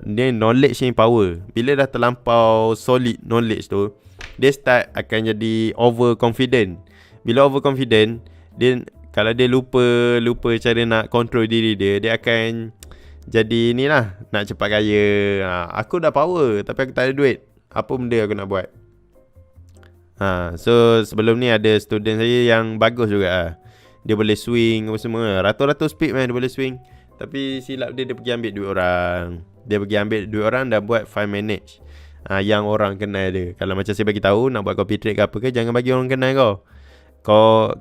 dia knowledge ni power. Bila dah terlampau solid knowledge tu, dia start akan jadi overconfident. Bila overconfident, dia kalau dia lupa cara nak control diri dia, dia akan jadi ni lah, nak cepat kaya. Aku dah power tapi aku tak ada duit. Apa benda aku nak buat? So sebelum ni ada student saya yang bagus juga. Dia boleh swing apa semua. Ratus-ratus pip dia boleh swing. Tapi silap dia pergi ambil duit orang. Dia pergi ambil duit orang dan buat file manage yang orang kenal dia. Kalau macam saya bagi tahu nak buat copy trade ke apa ke, jangan bagi orang kenal kau.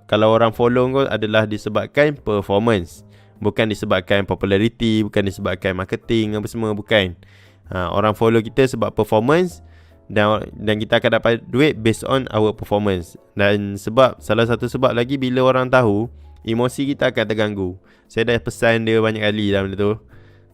Kalau orang follow kau adalah disebabkan performance, bukan disebabkan popularity, bukan disebabkan marketing apa semua, bukan. Orang follow kita sebab performance dan kita akan dapat duit based on our performance. Dan salah satu sebab lagi, bila orang tahu, emosi kita akan terganggu. Saya dah pesan dia banyak kali dalam benda tu.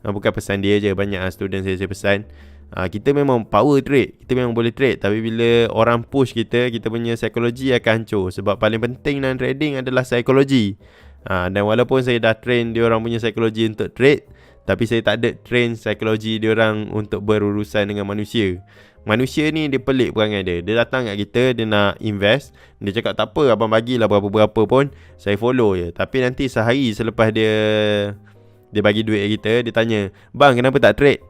Bukan pesan dia je, banyak student saya pesan. Kita memang power trade, kita memang boleh trade. Tapi bila orang push kita punya psikologi akan hancur. Sebab paling penting dalam trading adalah psikologi. Dan walaupun saya dah train diorang punya psikologi untuk trade, tapi saya tak ada train psikologi diorang untuk berurusan dengan manusia. Manusia ni dia pelik perangai dia. Dia datang kat kita, dia nak invest. Dia cakap tak apa, abang bagilah berapa-berapa pun, saya follow je. Tapi nanti sehari selepas dia bagi duit kita, dia tanya, bang kenapa tak trade?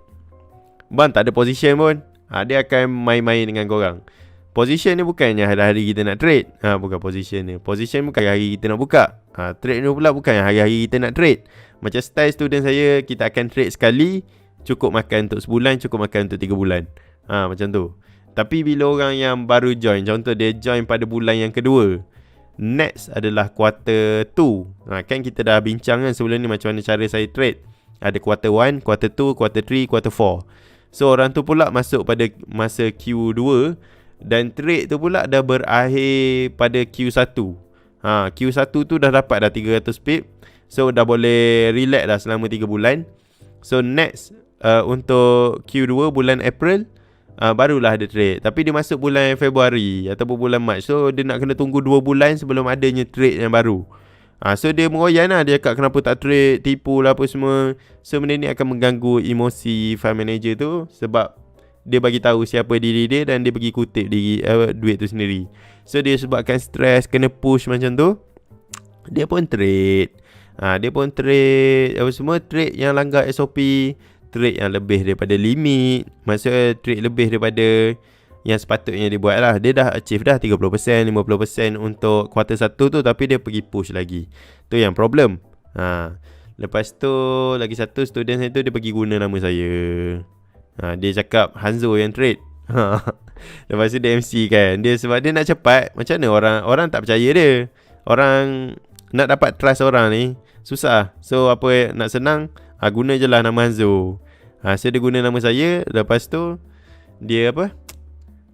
Bang tak ada position pun. Dia akan main-main dengan korang. Position ni bukannya hari-hari kita nak trade. Bukan position ni. Position bukan hari kita nak buka. Trade ni pula bukan hari-hari kita nak trade. Macam style student saya, kita akan trade sekali, cukup makan untuk sebulan, cukup makan untuk 3 bulan. Macam tu. Tapi bila orang yang baru join, contoh dia join pada bulan yang kedua, next adalah quarter 2. Kan kita dah bincang kan sebelum ni macam mana cara saya trade. Ada quarter 1, quarter 2, quarter 3, quarter 4. So orang tu pula masuk pada masa Q2 dan trade tu pula dah berakhir pada Q1. Q1 tu dah dapat dah 300 pip. So dah boleh relax dah selama 3 bulan. So next untuk Q2 bulan April, barulah ada trade. Tapi dia masuk bulan Februari ataupun bulan Mac. So dia nak kena tunggu 2 bulan sebelum adanya trade yang baru. So dia meroyan lah. Dia cakap kenapa tak trade, tipu lah apa semua. So benda ni akan mengganggu emosi file manager tu. Sebab dia bagi tahu siapa diri dia dan dia pergi kutip duit tu sendiri. So dia sebabkan stres, kena push macam tu, dia pun trade. Dia pun trade apa semua, trade yang langgar SOP, trade yang lebih daripada limit. Maksudnya trade lebih daripada yang sepatutnya dia buat lah. Dia dah achieve dah 30%, 50% untuk kuarter 1 tu, tapi dia pergi push lagi. Tu yang problem. Lepas tu lagi satu student saya tu, dia pergi guna nama saya. Dia cakap Hanzo yang trade. Lepas tu dia MC kan. Dia sebab dia nak cepat. Macam mana orang tak percaya dia. Orang nak dapat trust orang ni susah. So apa nak senang, guna je lah nama Hanzo. So dia guna nama saya. Lepas tu dia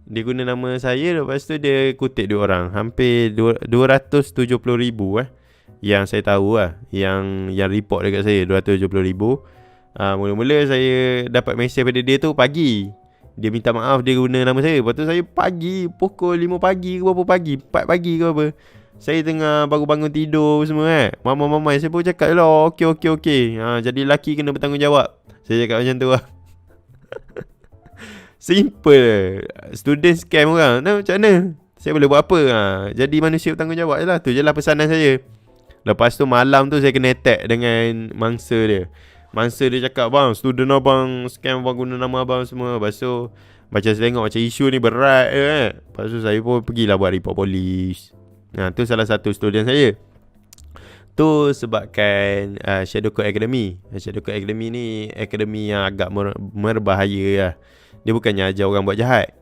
dia guna nama saya. Lepas tu dia kutip dua orang. Hampir 270,000 yang saya tahu lah. Yang report dekat saya 270,000. Mula-mula saya dapat mesej pada dia tu pagi. Dia minta maaf dia guna nama saya. Lepas tu saya pagi, pukul 5 pagi ke berapa pagi, 4 pagi ke apa, saya tengah baru bangun tidur semua kan. Mama saya pun cakap lah, okey. Jadi lelaki kena bertanggungjawab. Saya cakap macam tu lah. Simple. Student scam orang. Nah, macam mana? Saya boleh buat apa? Jadi manusia bertanggungjawab je lah. Tu je lah pesanan saya. Lepas tu malam tu saya kena attack dengan mangsa dia. Mangsa dia cakap, bang, student abang scam abang guna nama abang semua. Lepas tu macam saya tengok macam isu ni berat je kan. Lepas tu saya pun pergilah buat report polis. Tu salah satu student saya. Tu sebabkan Shadow Code Academy. Shadow Code Academy ni akademi yang agak berbahaya lah. Dia bukannya ajar orang buat jahat.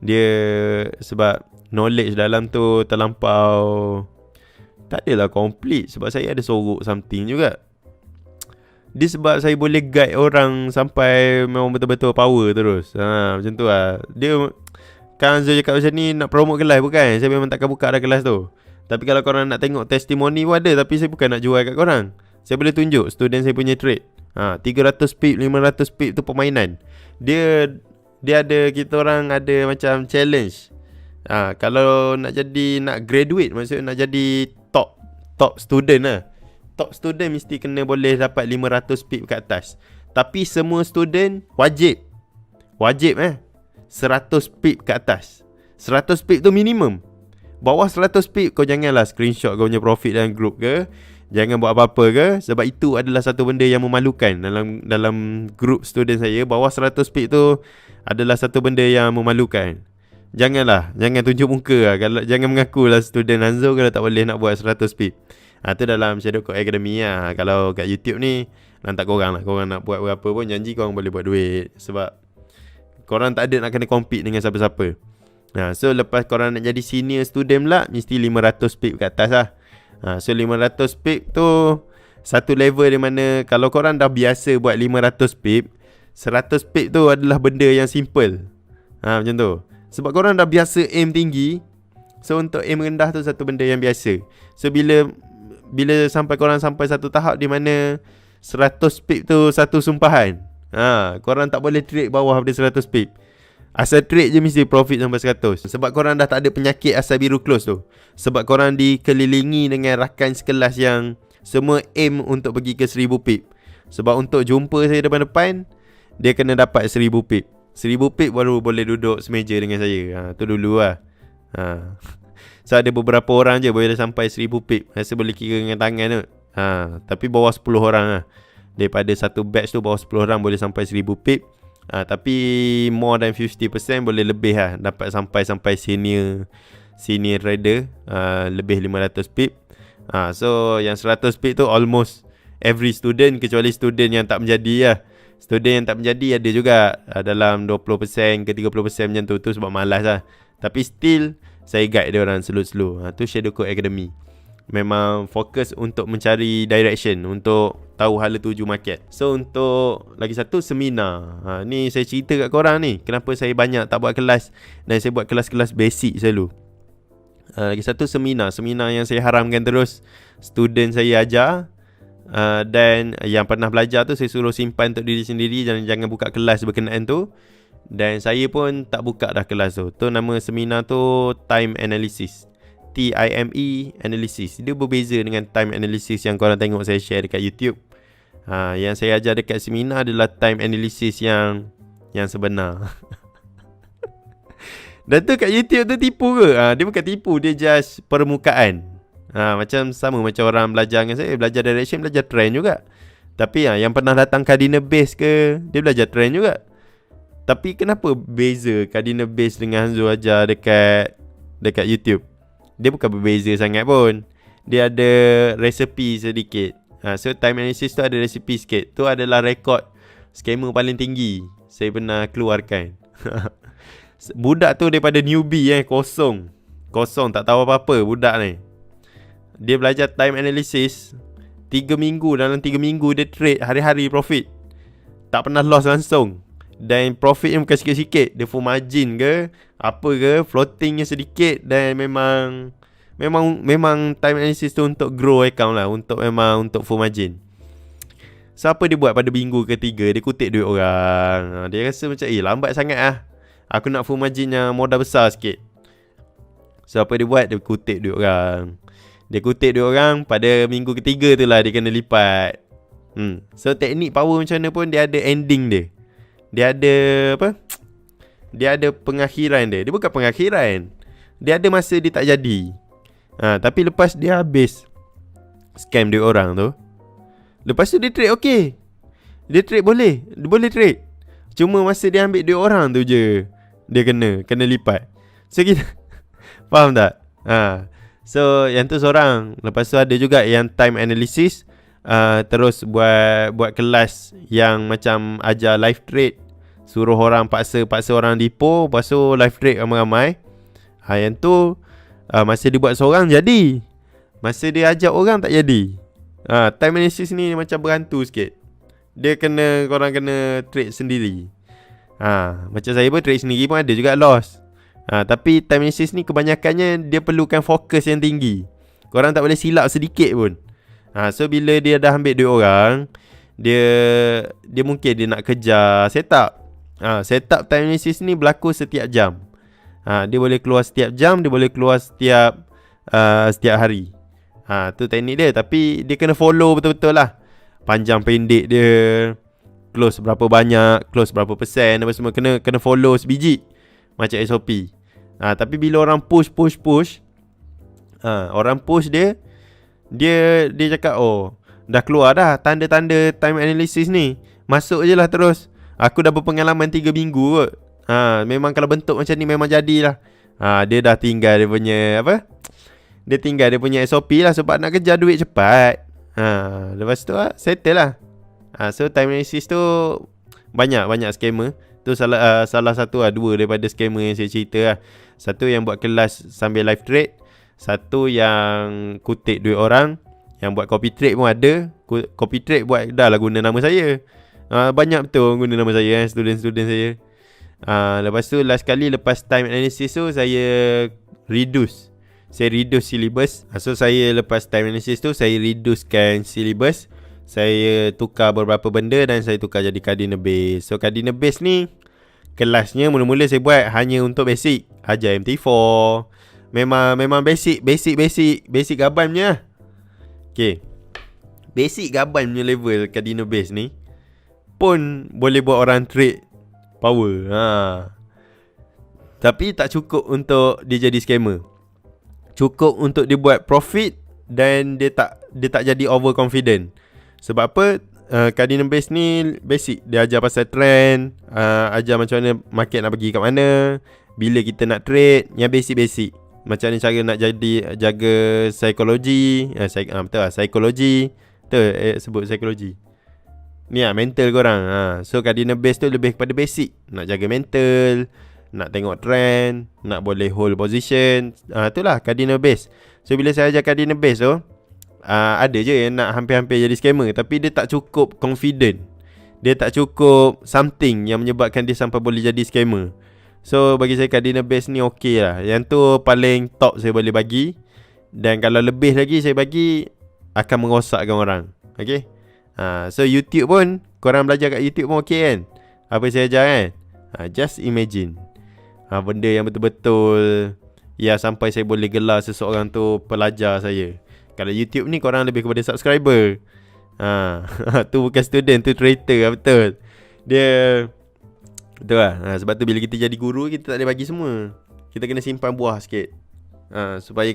Dia sebab knowledge dalam tu terlampau, tak adalah complete. Sebab saya ada sorok something juga. Dia sebab saya boleh guide orang sampai memang betul-betul power terus. Macam tu lah. Dia kan Zul cakap macam ni nak promote kelas bukan. Saya memang takkan buka dah kelas tu. Tapi kalau korang nak tengok testimoni pun ada. Tapi saya bukan nak jual kat korang. Saya boleh tunjuk student saya punya trade. 300 pip, 500 pip tu permainan. Dia ada, kita orang ada macam challenge. Kalau nak graduate, maksudnya nak jadi top student lah. Top student mesti kena boleh dapat 500 pip ke atas. Tapi semua student wajib 100 pip ke atas. 100 pip tu minimum. Bawah 100 pip kau janganlah screenshot kau punya profit dalam group ke. Jangan buat apa-apa ke. Sebab itu adalah satu benda yang memalukan dalam group student saya. Bawah 100 pip tu adalah satu benda yang memalukan. Jangan tunjuk muka lah. Jangan mengaku lah student Hanzo kalau tak boleh nak buat 100 pip. Tu dalam Shadow Code Academy lah. Kalau kat YouTube ni lantak korang lah. Korang nak buat berapa pun janji korang boleh buat duit. Sebab korang tak ada nak kena compete dengan siapa-siapa. So lepas korang nak jadi senior student pula, mesti 500 pip ke atas lah. So 500 pip tu satu level di mana kalau korang dah biasa buat 500 pip, 100 pip tu adalah benda yang simple. Macam tu. Sebab korang dah biasa aim tinggi. So untuk aim rendah tu satu benda yang biasa. So bila korang sampai satu tahap di mana 100 pip tu satu sumpahan, korang tak boleh trade bawah daripada 100 pip. Asal trade je mesti profit sampai 100. Sebab korang dah tak ada penyakit asal biru close tu. Sebab korang dikelilingi dengan rakan sekelas yang semua aim untuk pergi ke 1000 pip. Sebab untuk jumpa saya depan-depan, dia kena dapat 1000 pip. 1000 pip baru boleh duduk semeja dengan saya. Tu dulu lah. So ada beberapa orang je boleh sampai 1000 pip. Rasa boleh kira dengan tangan tu. Tapi bawah 10 orang lah. Daripada satu batch tu bawah 10 orang boleh sampai 1000 pip. Tapi more than 50% boleh lebih lah. Dapat sampai senior trader, lebih 500 pip. So yang 100 pip tu almost every student, kecuali student yang tak menjadi lah. Student yang tak menjadi ada juga, dalam 20% ke 30% macam tu sebab malas lah. Tapi still saya guide dia orang slow. Tu Shadow Code Academy. Memang fokus untuk mencari direction, untuk tahu hala tuju market. So untuk lagi satu, seminar. Ni saya cerita kat korang ni, kenapa saya banyak tak buat kelas dan saya buat kelas-kelas basic selalu. Lagi satu, seminar yang saya haramkan terus student saya ajar. Dan yang pernah belajar tu saya suruh simpan untuk diri sendiri, jangan buka kelas berkenaan tu. Dan saya pun tak buka dah kelas tu. Tu nama seminar tu Time Analysis, TIME Analysis. Dia berbeza dengan Time Analysis yang korang tengok saya share dekat YouTube. Yang saya ajar dekat seminar adalah Time Analysis yang sebenar. Dan tu kat YouTube tu tipu ke? Dia bukan tipu, dia just permukaan. Macam sama macam orang belajar dengan saya, belajar direction, belajar trend juga. Tapi yang pernah datang Cardinal Base ke, dia belajar trend juga. Tapi kenapa beza Cardinal Base dengan Hanzo ajar dekat YouTube? Dia bukan berbeza sangat pun. Dia ada resepi sedikit. So time analysis tu ada resepi sikit. Tu adalah rekod scammer paling tinggi saya pernah keluarkan. Budak tu daripada newbie kosong, tak tahu apa-apa budak ni. Dia belajar time analysis 3 minggu. Dalam 3 minggu dia trade hari-hari profit. Tak pernah loss langsung. Dan profit yang bukan sikit-sikit. Dia full margin ke apa ke, floatingnya sedikit. Dan memang time analysis tu untuk grow account lah, untuk full margin. So apa dia buat pada minggu ketiga? Dia kutip duit orang. Dia rasa macam lambat sangat lah, aku nak full margin yang modal besar sikit. So apa dia buat? Dia kutip duit orang. Dia kutip duit orang, pada minggu ketiga tu lah dia kena lipat. So teknik power macam mana pun dia ada ending dia. Dia ada apa? Dia ada pengakhiran dia. Dia bukan pengakhiran, dia ada masa dia tak jadi. Tapi lepas dia habis scam duit orang tu, lepas tu dia trade okey. Dia trade boleh. Dia boleh trade. Cuma masa dia ambil duit orang tu je dia kena lipat. So kita faham tak? So yang tu seorang. Lepas tu ada juga yang time analysis. Terus buat kelas yang macam ajar live trade. Suruh orang paksa orang depo, lepas tu live trade ramai-ramai. Yang tu masa dia buat seorang jadi, masa dia ajak orang tak jadi. Time analysis ni macam berhantu sikit. Korang kena trade sendiri. Macam saya pun trade sendiri pun ada juga loss. Tapi time analysis ni kebanyakannya dia perlukan fokus yang tinggi. Korang tak boleh silap sedikit pun. So bila dia dah ambil duit orang, dia mungkin dia nak kejar setup. Setup time analysis ni berlaku setiap jam. Dia boleh keluar setiap jam, dia boleh keluar setiap hari. Tu teknik dia. Tapi dia kena follow betul-betul lah. Panjang pendek dia, close berapa banyak, close berapa persen, apa semua kena follow sebiji macam SOP. Tapi bila orang push orang push dia cakap, dah keluar dah tanda-tanda time analysis ni, masuk je lah terus. Aku dah berpengalaman 3 minggu kot. Memang kalau bentuk macam ni memang jadilah. Dia dah tinggal dia punya dia tinggal dia punya SOP lah, sebab nak kejar duit cepat. Lepas tu settle lah. So time analysis tu banyak scammer. Tu salah satu dua daripada scammer yang saya cerita lah. Satu yang buat kelas sambil live trade, satu yang kutip duit orang. Yang buat copy trade pun ada. Copy trade buat dah lah guna nama saya. Banyak betul guna nama saya, student-student saya. Lepas tu last kali lepas time analysis tu saya reduce syllabus. So saya lepas time analysis tu saya reducekan syllabus. Saya tukar beberapa benda dan saya tukar jadi Cardinal Base. So Cardinal Base ni kelasnya mula-mula saya buat hanya untuk basic, ajar MT4. Memang basic gaban punya. Okay, basic gaban punya level Cardinal Base ni pun boleh buat orang trade power. Tapi tak cukup untuk dia jadi scammer. Cukup untuk dia buat profit dan dia tak jadi overconfident. Sebab apa? Cardinal Base ni basic. Dia ajar pasal trend, ajar macam mana market nak pergi kat mana, bila kita nak trade, yang basic-basic. Macam mana cara nak jaga psikologi. Betul lah, psikologi. Betul sebut psikologi. Ni mental korang. So Cardinal Base tu lebih kepada basic. Nak jaga mental, nak tengok trend, nak boleh hold position. Itulah Cardinal Base. So bila saya ajar Cardinal Base tu, ada je yang nak hampir-hampir jadi scammer, tapi dia tak cukup confident. Dia tak cukup something yang menyebabkan dia sampai boleh jadi scammer. So bagi saya Cardinal Base ni okey lah. Yang tu paling top saya boleh bagi. Dan kalau lebih lagi saya bagi, akan merosakkan orang. Okay. So YouTube pun, korang belajar kat YouTube pun okey kan, apa saya ajar kan. Just imagine benda yang betul-betul ya sampai saya boleh gelar seseorang tu pelajar saya. Kalau YouTube ni korang lebih kepada subscriber. Tu bukan student, tu traitor. Betul. Dia betul lah. Sebab tu bila kita jadi guru, kita tak boleh bagi semua. Kita kena simpan buah sikit. Supaya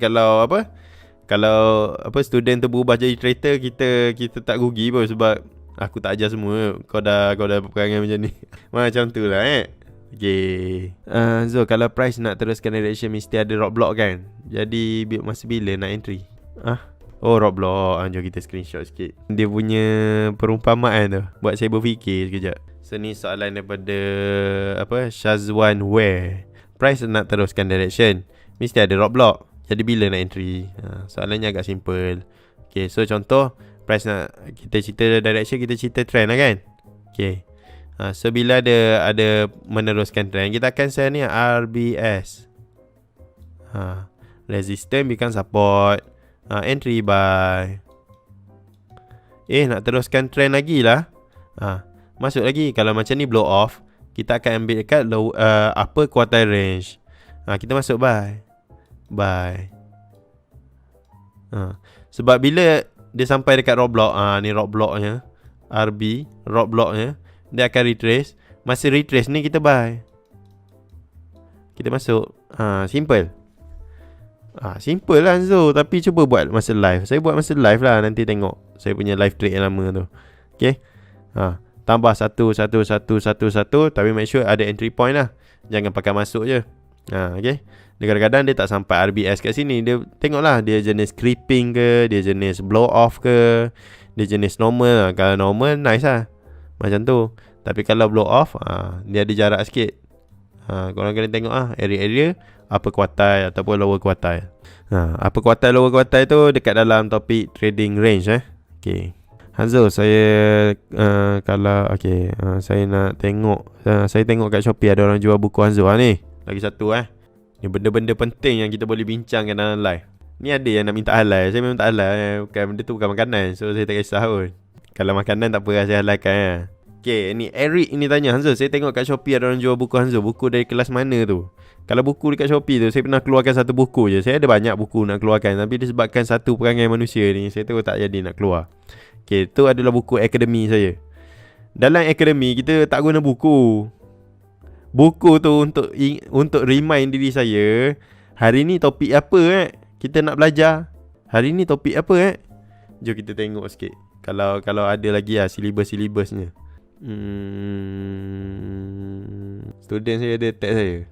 kalau student tu berubah jadi traitor, kita tak rugi pun. Sebab aku tak ajar semua. Kau dah berperangai macam ni. Macam tu lah Okay. So kalau price nak teruskan direction, mesti ada roadblock kan. Jadi masa bila nak entry? Roadblock. Jom kita screenshot sikit dia punya perumpamaan tu, buat saya berfikir sekejap. So ni soalan daripada Shazwan Ware. Price nak teruskan direction, mesti ada roadblock. Jadi bila nak entry? Soalannya agak simple. Okay, so contoh price nak kita cerita direction, kita cerita trend lah kan. Okay. So bila ada meneruskan trend, kita akan set ni RBS. Resistance become support. Entry buy. nak teruskan trend lagi lah. Masuk lagi. Kalau macam ni blow off, kita akan ambil dekat upper quartile range. Kita masuk buy. Sebab bila dia sampai dekat rock block, ni rock blocknya, RB, rock blocknya, dia akan retrace. Masa retrace ni kita buy. Kita masuk. Simple. Simple lah Hanzo. Tapi cuba buat masa live. Saya buat masa live lah. Nanti tengok saya punya live trade yang lama tu. Okay. Tambah 1. Tapi make sure ada entry point lah. Jangan pakai masuk je. Okay. Kadang-kadang dia tak sampai RBS kat sini. Dia tengoklah, dia jenis creeping ke, dia jenis blow off ke, dia jenis normal. Kalau normal nice lah, macam tu. Tapi kalau blow off, dia ada jarak sikit. Korang kena tengok area-area upper quartile ataupun lower quartile. Upper quartile, lower quartile tu dekat dalam topik trading range. Okay. Hanzo, saya saya nak tengok. Saya tengok kat Shopee ada orang jual buku Hanzo ni. Lagi satu ni benda-benda penting yang kita boleh bincangkan dalam live. Ni ada yang nak minta halal. Saya memang tak halal. Benda tu bukan makanan. So saya tak kisah pun. Kalau makanan tak apa, saya halalkan. Okay, ni Eric ni tanya, Hanzo, saya tengok kat Shopee ada orang jual buku Hanzo. Buku dari kelas mana tu? Kalau buku dekat Shopee tu, saya pernah keluarkan satu buku je. Saya ada banyak buku nak keluarkan, tapi disebabkan satu perangai manusia ni, saya tahu tak jadi nak keluar. Okay, tu adalah buku akademi saya. Dalam akademi, kita tak guna buku. Buku tu untuk remind diri saya, hari ni topik apa kita nak belajar. Hari ni topik apa Jom kita tengok sikit. Kalau ada lagi silibus-silibusnya. Student saya ada tag saya.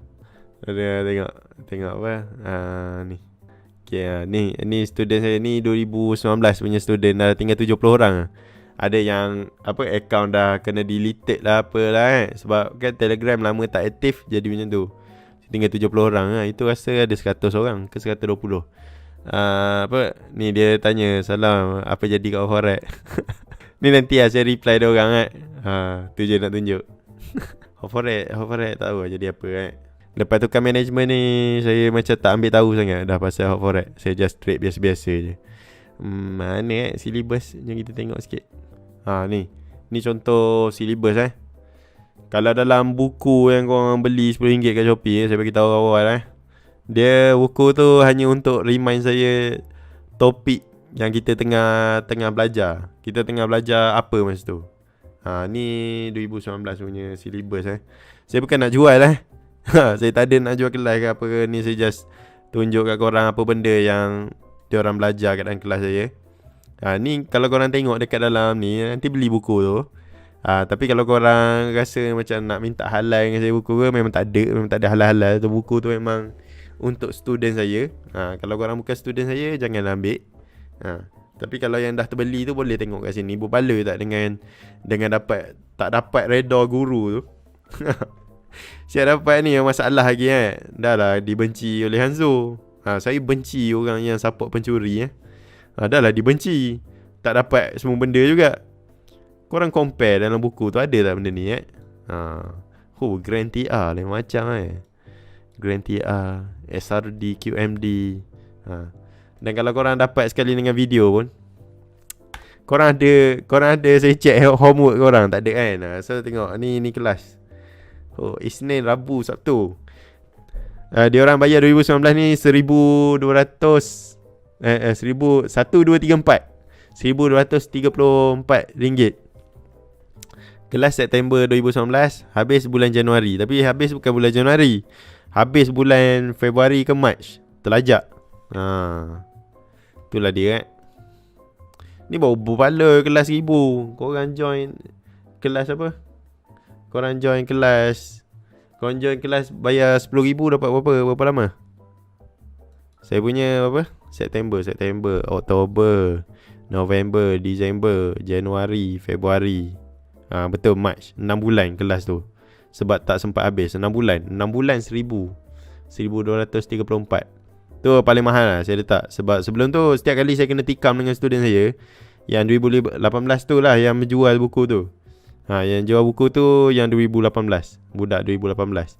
Ada tengok apa? Ni. Okay, ni student saya ni 2019 punya student, dah tinggal 70 orang. Ada yang account dah kena deleted lah apalah sebab kan Telegram lama tak aktif, jadi macam tu. Tinggal 70 orang Itu rasa ada 100 orang ke 120. Ni dia tanya, salam, apa jadi kat Forex? Ni nanti saya reply dia orang tu je nak tunjuk. Forex tahu jadi apa Lepas tukar management ni, saya macam tak ambil tahu sangat dah pasal Forex. Saya just trade biasa-biasa je. Mana silibus yang kita tengok sikit. Ni contoh silibus Kalau dalam buku yang korang beli RM10 kat Shopee, saya bagi tahu awal dia buku tu hanya untuk remind saya topik yang kita tengah belajar. Kita tengah belajar apa masa tu. Ni 2019 punya silibus Saya bukan nak jual saya tak ada nak jual kelas ke apa ke. Ni saya just tunjuk kat korang apa benda yang diorang belajar kat dalam kelas saya. Ni kalau korang tengok dekat dalam ni, nanti beli buku tu. Tapi kalau korang rasa macam nak minta halal dengan saya buku ke, memang tak ada halal-halal tu. Buku tu memang untuk student saya. Kalau korang bukan student saya, jangan ambil. Tapi kalau yang dah terbeli tu, boleh tengok kat sini. Berpala tak dengan tak dapat redha guru tu. Saya dapat ni yang masalah lagi dah lah dibenci oleh Hanzo. Saya benci orang yang support pencuri dah lah dibenci. Tak dapat semua benda juga. Korang compare dalam buku tu, ada tak benda ni Grand TR lain macam Grand TR, SRD, QMD. Dan kalau korang dapat sekali dengan video pun, korang ada saya check homework korang, tak ada So tengok ni kelas. Isnin, Rabu, Sabtu. Dia orang bayar 2019 ni 1234 ringgit. Kelas September 2019, habis bulan Januari. Tapi habis bukan bulan Januari, habis bulan Februari ke Mac. Terlajak. Itulah dia Ni baru berpala kelas 1000. Korang join kelas apa? Korang join kelas bayar 10,000 dapat berapa lama? Saya punya September, Oktober, November, Disember, Januari, Februari. Betul, Mac. 6 bulan kelas tu. Sebab tak sempat habis. 6 bulan 1234. Tu paling mahal lah saya letak. Sebab sebelum tu setiap kali saya kena tikam dengan student saya yang 2018 tu lah yang menjual buku tu. Yang jual buku tu yang 2018, budak 2018.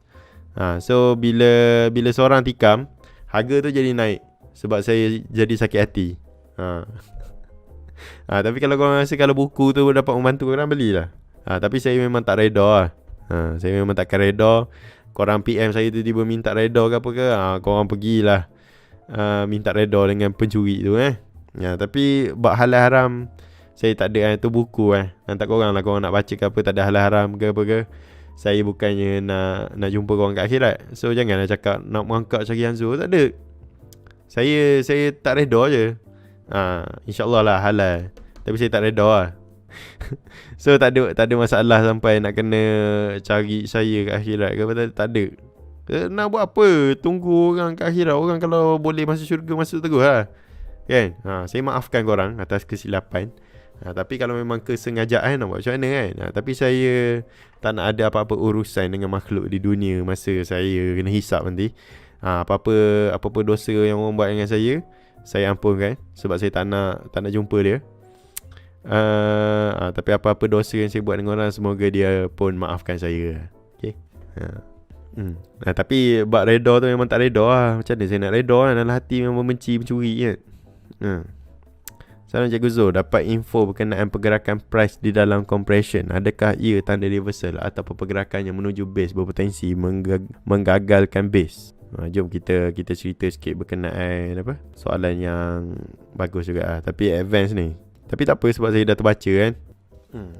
So bila seorang tikam, harga tu jadi naik sebab saya jadi sakit hati. Tapi kalau korang rasa kalau buku tu dapat membantu korang, belilah. Tapi saya memang tak reda lah. Saya memang takkan reda. Korang PM saya tiba-tiba minta reda ke apa ke, korang pergilah minta reda dengan pencuri tu tapi buat halal haram saya tak ada tu buku Nanti korang lah, korang nak baca ke apa, tak ada halal haram ke apa ke. Saya bukannya nak jumpa korang kat akhirat. So janganlah cakap nak merangkak cari Hanzo. Tak ada. Saya tak reda je. InsyaAllah lah halal, tapi saya tak reda lah. So tak ada masalah sampai nak kena cari saya kat akhirat ke apa, tak ada. Nak buat apa? Tunggu orang kat akhirat. Orang kalau boleh masuk syurga, masuk terus lah, kan? Saya maafkan korang atas kesilapan. Tapi kalau memang kesengajaan, nak buat macam mana kan? Tapi saya tak nak ada apa-apa urusan dengan makhluk di dunia masa saya kena hisap nanti. Apa-apa dosa yang orang buat dengan saya ampunkan, sebab saya tak nak jumpa dia. Tapi apa-apa dosa yang saya buat dengan orang, semoga dia pun maafkan saya. Okay. Tapi buat reda tu memang tak reda lah. Macam mana saya nak reda lah? Dalam hati memang membenci pencuri kan. Salam Cikgu Zul, dapat info berkenaan pergerakan price di dalam compression. Adakah ia tanda reversal atau pergerakan yang menuju base berpotensi menggagalkan base? Jom kita cerita sikit berkenaan soalan yang bagus juga tapi advance ni. Tapi tak apa sebab saya dah terbaca kan.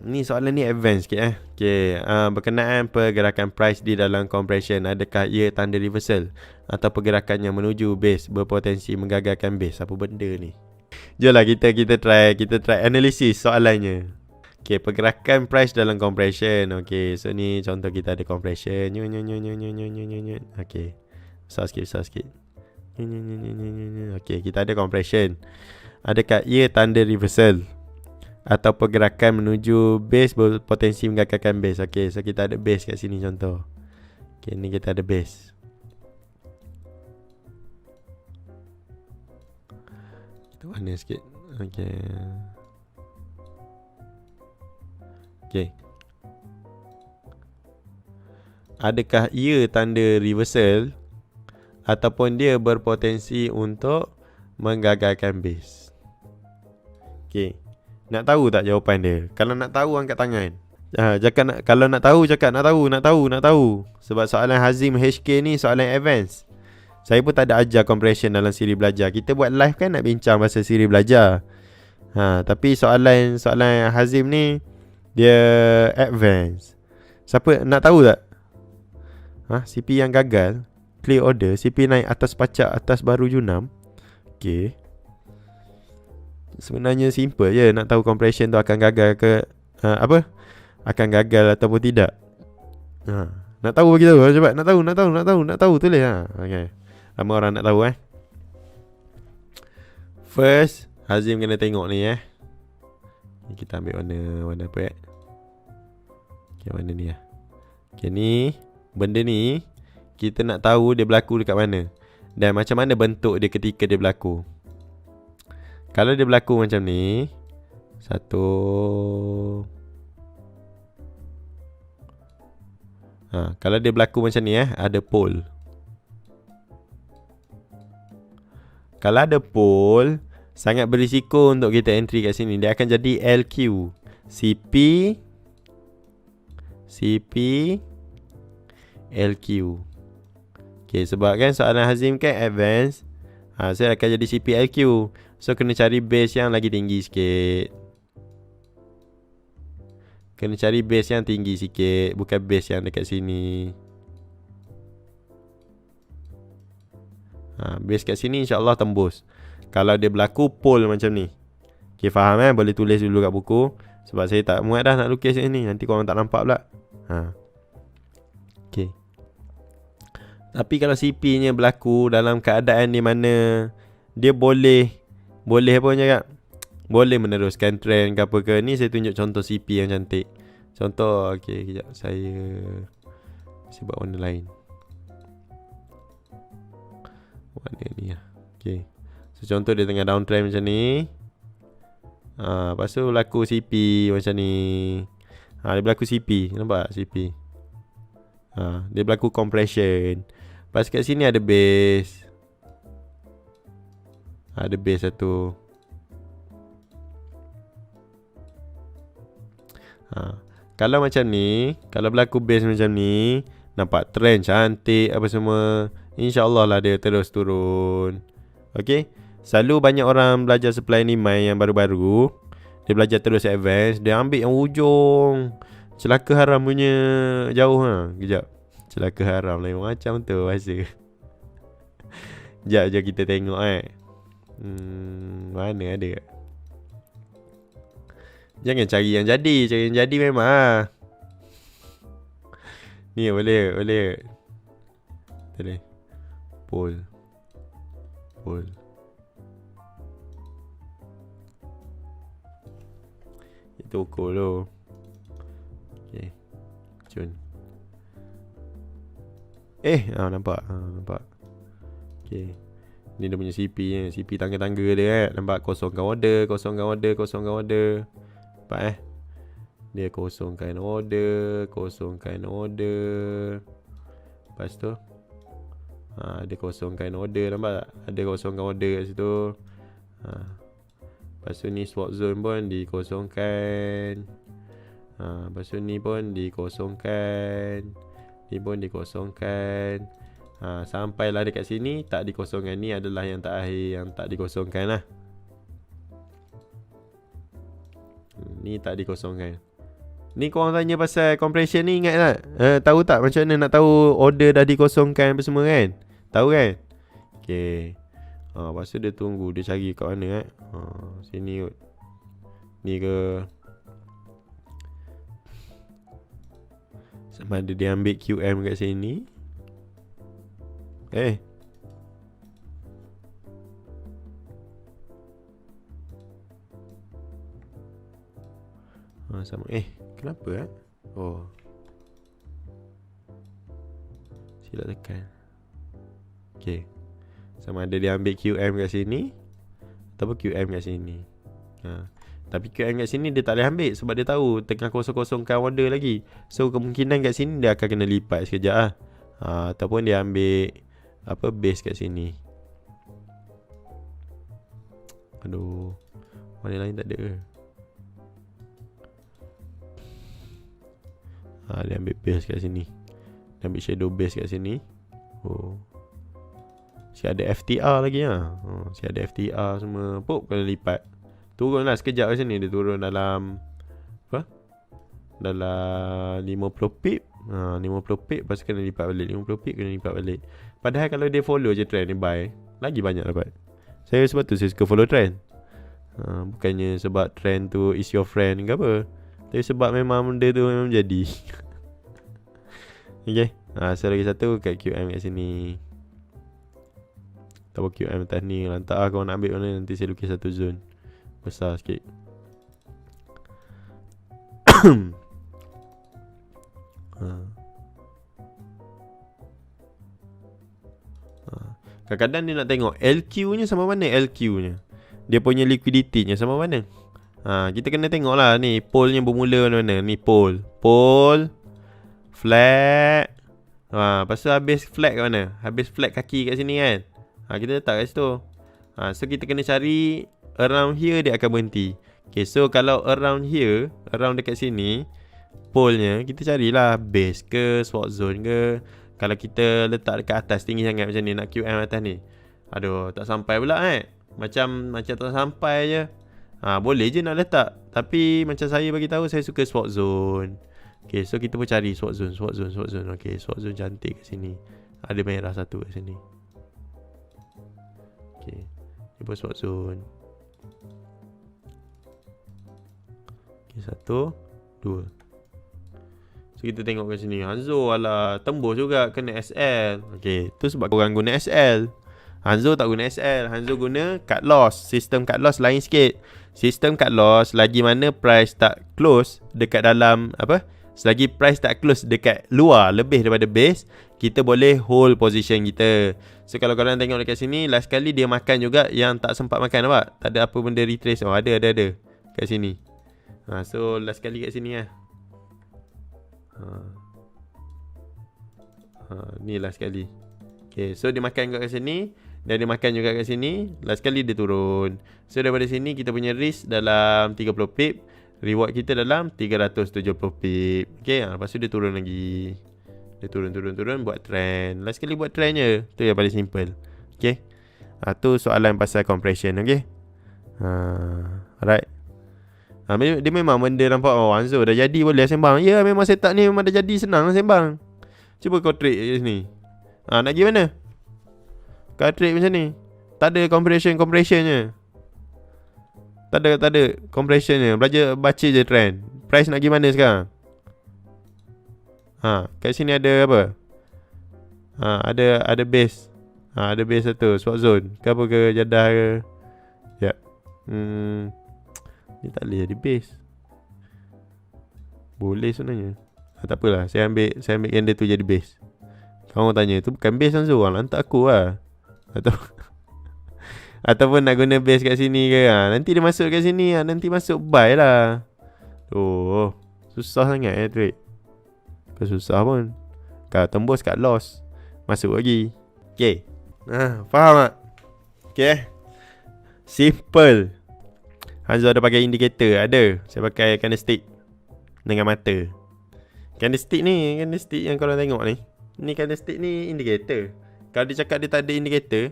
Ni soalan ni advance sikit Okay. Berkenaan pergerakan price di dalam compression, adakah ia tanda reversal atau pergerakan yang menuju base berpotensi menggagalkan base? Apa benda ni? Jomlah kita try analisis soalannya. Okay, pergerakan price dalam compression. Okay, so ni contoh kita ada compression. Okay, besar sikit. Okay, kita ada compression. Adakah ia tanda reversal atau pergerakan menuju base berpotensi menggagalkan base? Okay, so kita ada base kat sini contoh. Okay, ni kita ada base. Kita warna sikit. Okay. Adakah ia tanda reversal ataupun dia berpotensi untuk menggagalkan base? Okay. Nak tahu tak jawapan dia? Kalau nak tahu, angkat tangan. Kalau nak tahu, cakap nak tahu. Sebab soalan Hazim HK ni soalan advance. Saya pun tak ada ajar compression dalam siri belajar. Kita buat live kan nak bincang pasal siri belajar. Tapi soalan Hazim ni dia advance. Siapa nak tahu tak? CP yang gagal clear order, CP naik atas pacak atas baru Junam. Okay. Sebenarnya simple je nak tahu compression tu akan gagal ke akan gagal ataupun tidak. Nak tahu bagi tahu cepat. Nak tahu tulis Okay. Ramai orang nak tahu First Hazim kena tengok ni kita ambil warna apa Okay, warna ni Okay, ni benda ni kita nak tahu dia berlaku dekat mana dan macam mana bentuk dia ketika dia berlaku. Kalau dia berlaku macam ni, kalau dia berlaku macam ni ada pole. Kalau ada pole, sangat berisiko untuk kita entry kat sini. Dia akan jadi LQ CP LQ. Okay, sebab kan soalan Hazim kan advance, saya akan jadi CP LQ. So kena cari base yang lagi tinggi sikit. Bukan base yang dekat sini. Base kat sini insyaAllah tembus. Kalau dia berlaku pole macam ni. Okay, faham boleh tulis dulu kat buku. Sebab saya tak muat dah nak lukis ni. Nanti korang tak nampak pula. Okay. Tapi kalau CP nya berlaku dalam keadaan di mana dia boleh apa cakap, boleh meneruskan trend ke apa ke. Ni saya tunjuk contoh CP yang cantik. Contoh, okay, kejap saya buat warna lain. Warna ni okay. So contoh dia tengah downtrend macam ni. Lepas tu berlaku CP macam ni. Dia berlaku CP. Nampak CP? Dia berlaku compression. Lepas kat sini ada base. Ada base satu. Kalau macam ni, kalau berlaku base macam ni, nampak trend cantik apa semua, InsyaAllah lah dia terus turun. Okay, selalu banyak orang belajar supply ni yang baru-baru, dia belajar terus advance, dia ambil yang ujung. Celaka haram punya jauh Kejap, celaka haram lain macam tu bahasa. Sekejap je kita tengok mana ada. Jangan cari yang jadi. Cari yang jadi memang ni boleh. Boleh. Pull. Itu ukur tu. Okay, cun. Nampak. Okay, ni dia punya CP ni. CP tangga-tangga dia nampak, kosongkan order. Nampak dia kosongkan order. Lepas tu dia kosongkan order, nampak tak? Ada kosongkan order kat situ. Lepas tu ni swap zone pun dikosongkan. Lepas tu ni pun dikosongkan. Ni pun dikosongkan. Sampailah dekat sini tak dikosongkan. Ni adalah yang terakhir yang tak dikosongkan lah. Ni tak dikosongkan. Ni korang tanya pasal compression ni, ingat tak? Tahu tak macam mana nak tahu order dah dikosongkan apa semua kan? Tahu kan? Okay. Lepas tu dia tunggu, dia cari kat mana sini kot. Ni ke? Sama ada dia ambil QM kat sini. Sama. Kenapa silap tekan. Okay, sama ada dia ambil QM kat sini ataupun QM kat sini. Tapi QM kat sini dia tak boleh ambil sebab dia tahu tengah kosong-kosongkan order lagi. So kemungkinan kat sini dia akan kena lipat sekejap ataupun dia ambil base kat sini. Aduh, mana lain tak ada ke? Dia ambil base kat sini. Dia ambil shadow base kat sini. Si ada FTR lagi si ada FTR semua. Pop kena lipat. Turunlah sekejap kat sini. Dia turun dalam dalam 50 pip. 50 pip lepas kena lipat balik. 50 pip kena lipat balik. Padahal kalau dia follow je trend ni buy, lagi banyak dapat. Sebab tu saya suka follow trend. Bukannya sebab trend tu is your friend ke apa, tapi sebab memang benda tu memang jadi. Okay, so lagi satu kat QM kat sini. Tahu QM atas ni. Lantak lah korang nak ambil mana. Nanti saya lukis satu zone besar sikit. Kadang-kadang dia nak tengok LQ nya sama mana. LQ nya, dia punya liquidity nya sama mana. Kita kena tengok lah ni pole nya bermula mana-mana. Ni pole flat. Lepas tu habis flat kat mana? Habis flat kaki kat sini kan. Kita letak kat situ. So kita kena cari around here dia akan berhenti. Okay, so kalau around here, around dekat sini pole nya, kita carilah base ke swap zone ke. Kalau kita letak dekat atas tinggi sangat macam ni, nak QM atas ni, aduh tak sampai pula Macam tak sampai je. Boleh je nak letak, tapi macam saya bagi tahu, saya suka swap zone. Okay, so kita pun cari swap zone. Okay, swap zone cantik kat sini. Ada merah satu kat sini. Okay, ni pun swap zone. Okay, 1, 2. So kita tengok kat sini, Hanzo alah tembus juga kena SL. Okay, tu sebab korang guna SL. Hanzo tak guna SL. Hanzo guna cut loss. Sistem cut loss lain sikit. Sistem cut loss, lagi mana price tak close dekat dalam selagi price tak close dekat luar lebih daripada base, kita boleh hold position kita. So kalau korang tengok dekat sini, last kali dia makan juga yang tak sempat makan, nampak? Tak ada apa benda retrace. Ada kat sini. So last kali kat sini ni last kali. Okay, so dia makan kat sini dan dia makan juga kat sini. Last kali dia turun. So daripada sini kita punya risk dalam 30 pip. Reward kita dalam 370 pip. Okay, lepas tu dia turun lagi. Dia turun buat trend. Last kali buat trend je. Tu yang paling simple. Okay, tu soalan pasal compression. Okay, alright. Dia memang benda nampak Hanzo dah jadi boleh sembang. Ya, memang setup ni memang dah jadi, senang sembang. Cuba kau trade kat sini. Nak pergi mana? Kau trade macam ni, tak ada compressionnya. Tak ada compressionnya. Baca je trend. Price nak pergi mana sekarang? Kat sini ada apa? Ada base. Ada base satu, swap zone ke apa ke, jadah ke. Ya. Ni tak boleh jadi base. Boleh sebenarnya. Tak apalah, saya ambil candle tu jadi base. Kau orang tanya, tu bukan base Hanzo, orang lantak aku lah. Ataupun nak guna base kat sini ke. Nanti dia masuk kat sini, nanti masuk buy lah. Susah sangat trade. Bukan susah pun. Kalau tembus kat loss, masuk lagi. Okay, faham tak? Okay, simple. Hanzo ada pakai indicator? Ada. Saya pakai candlestick dengan mata. Candlestick yang korang tengok ni. Ni candlestick ni indicator. Kalau dia cakap dia tak ada indicator,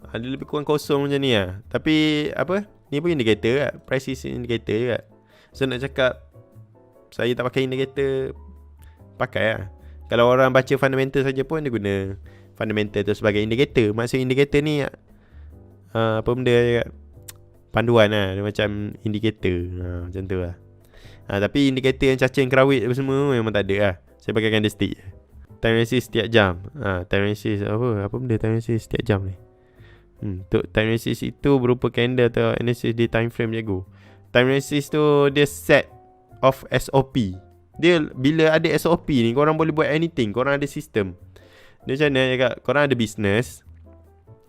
dia lebih kurang kosong macam ni lah. Tapi apa, ni pun indicator lah. Price is indicator juga. So nak cakap saya tak pakai indicator, pakai lah. Kalau orang baca fundamental saja pun dia guna fundamental tu sebagai indicator. Maksud indicator ni apa benda juga, panduan lah. Dia macam indikator, macam tu lah. Tapi indikator yang cacing kerawit apa semua memang tak ada lah. Saya pakai candlestick. Time resist setiap jam. Time resist apa benda time resist setiap jam ni? Untuk time resist itu berupa candle atau analysis di time frame jago. Time resist tu dia set of SOP. Dia bila ada SOP ni, korang boleh buat anything. Korang ada sistem. Dia macam mana cakap, korang ada business,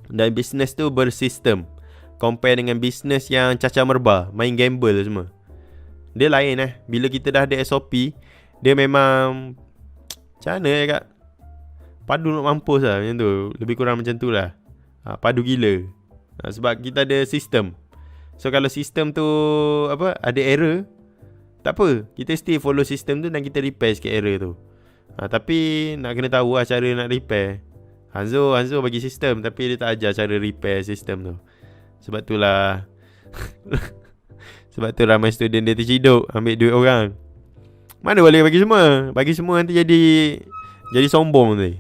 dan business tu bersistem. Compare dengan business yang cacah merba, main gamble semua. Dia lain bila kita dah ada SOP, dia memang macam mana cakap, padu nak mampus lah macam tu. Lebih kurang macam tu lah. Padu gila. Sebab kita ada sistem. So kalau sistem tu ada error, tak apa, kita still follow sistem tu dan kita repair sikit error tu. Tapi nak kena tahu lah cara nak repair. Hanzo bagi sistem, tapi dia tak ajar cara repair sistem tu. Sebab tu lah sebab tu ramai student dia terciduk ambil duit orang. Mana boleh bagi semua. Bagi semua nanti jadi sombong tu.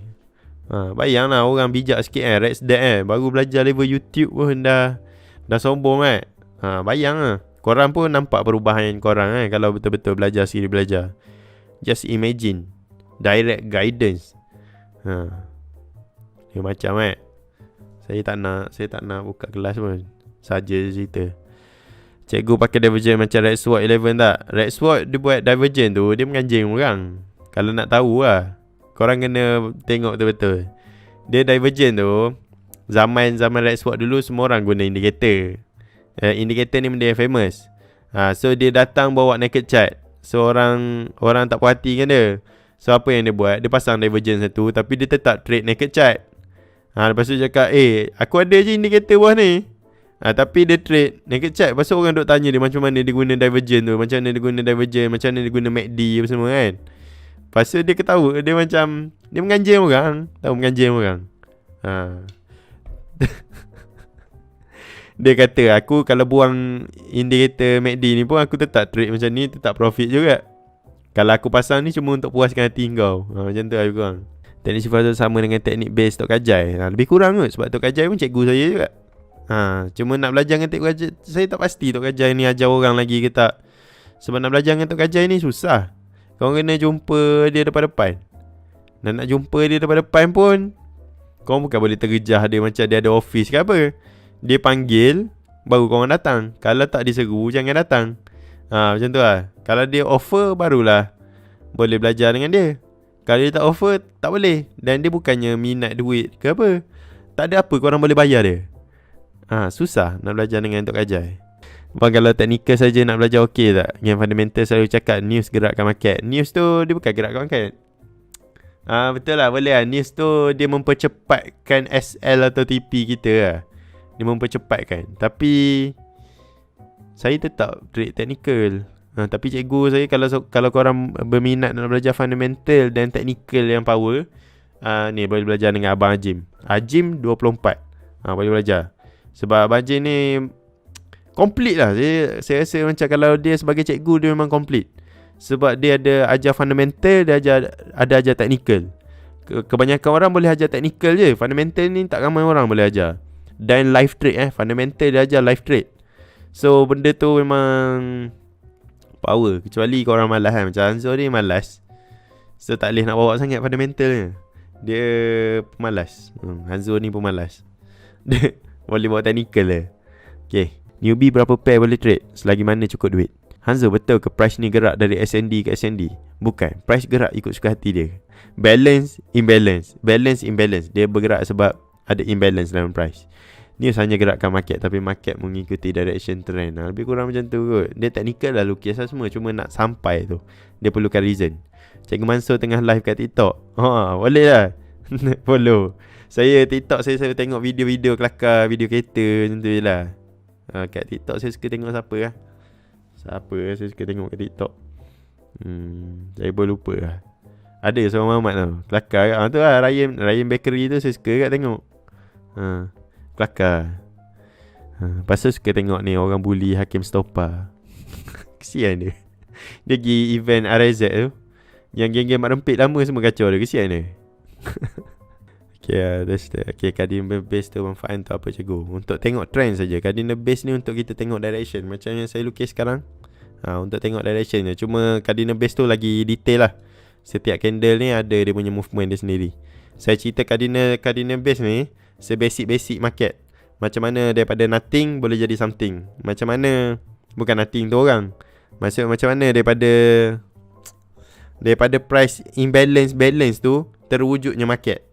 Bayanglah orang bijak sikit Rex Dad baru belajar level YouTube pun dah sombong bayang lah. Korang pun nampak perubahan korang kalau betul-betul belajar siri belajar. Just imagine direct guidance. Dia macam Saya tak nak buka kelas pun, saja cerita. Cikgu pakai divergent macam Red Sword 11 tak? Red Sword dia buat divergent tu, dia menganjing orang. Kalau nak tahu lah, korang kena tengok betul-betul. Dia divergent tu, zaman Red Sword dulu semua orang guna indicator. Indicator ni benda yang famous. So dia datang bawa naked chart. So orang tak puas hati kan dia. So apa yang dia buat, dia pasang divergent satu, tapi dia tetap trade naked chart. Lepas tu cakap, aku ada je indikator bawah ni. Tapi dia trade naked chart. Lepas tu orang duk tanya dia macam mana dia guna divergent tu, macam mana dia guna divergent, macam mana dia guna MACD apa semua kan. Lepas tu dia ketawa, dia macam, dia menganjing orang. Tahu menganjing orang. Dia kata, aku kalau buang indikator MACD ni pun aku tetap trade macam ni, tetap profit juga. Kalau aku pasang ni cuma untuk puaskan hati kau. Macam tu lah korang. Teknik sifat tu sama dengan teknik base Tok Kajai. Lebih kurang kot, sebab Tok Kajai pun cikgu saya juga. Cuma nak belajar dengan Tok Kajai, saya tak pasti Tok Kajai ni ajar orang lagi ke tak. Sebab nak belajar dengan Tok Kajai ni susah. Kau kena jumpa dia depan-depan. Dan nak jumpa dia depan-depan pun, kau bukan boleh tergejah dia macam dia ada office ke apa. Dia panggil, baru korang datang. Kalau tak diseru, jangan datang. Macam tu lah. Kalau dia offer, barulah boleh belajar dengan dia. Kalau dia tak offer, tak boleh. Dan dia bukannya minat duit ke apa. Tak ada apa korang boleh bayar dia. Susah nak belajar dengan Tok Kajai. Kalau teknikal saja nak belajar okey tak? Yang fundamental selalu cakap news gerakkan market. News tu dia bukan gerakkan market. Betul lah, boleh lah. News tu dia mempercepatkan SL atau TP kita lah. Dia mempercepatkan. Tapi saya tetap trade technical. Tapi cikgu saya, kalau korang berminat nak belajar fundamental dan technical yang power, ni boleh belajar dengan Abang Ajim. Ajim 24. Boleh belajar. Sebab Abang Ajim ni complete lah. Saya rasa macam kalau dia sebagai cikgu, dia memang complete. Sebab dia ada ajar fundamental, dia ada ajar technical. Kebanyakan orang boleh ajar technical je. Fundamental ni tak ramai orang boleh ajar. Dan live trade fundamental dia ajar live trade. So benda tu memang power. Kecuali korang malas macam Hanzo ni malas, so tak boleh nak bawa sangat fundamental ni. Dia pemalas. Hanzo ni pemalas. Dia boleh bawa technical lah. Okay, newbie berapa pair boleh trade selagi mana cukup duit? Hanzo, betul ke price ni gerak dari SND ke SND? Bukan, price gerak ikut suka hati dia. Balance, imbalance. Balance, imbalance. Dia bergerak sebab ada imbalance dalam price. Ni hanya gerakkan market, tapi market mengikuti direction trend. Lebih kurang macam tu kot. Dia technical lah, lukis lah semua. Cuma nak sampai tu, dia perlukan reason. Cikgu Mansur tengah live kat TikTok. Boleh lah. Follow. Saya TikTok, saya tengok video-video kelakar, video kereta macam tu je lah. Kat TikTok saya suka tengok siapa lah. Saya suka tengok kat TikTok. Saya pun lupa lah. Ada seorang Muhammad tau, kelakar kat. Tu lah Ryan Bakery tu saya suka kat tengok. Kelakar. Lepas tu suka tengok ni orang bully Hakim Stopa. Kesian dia. Dia pergi event RZ tu, yang geng-geng mak rempit lama semua kacau dia. Kesian dia. Okay, cardinal base tu manfaat untuk apa cikgu? Untuk tengok trend saja. Cardinal base ni untuk kita tengok direction. Macam yang saya lukis sekarang, untuk tengok direction je. Cuma cardinal base tu lagi detail lah. Setiap candle ni ada dia punya movement dia sendiri. Saya cerita cardinal base ni sebasic market. Macam mana daripada nothing boleh jadi something. Macam mana, bukan nothing tu orang, macam mana daripada price imbalance balance tu terwujudnya market.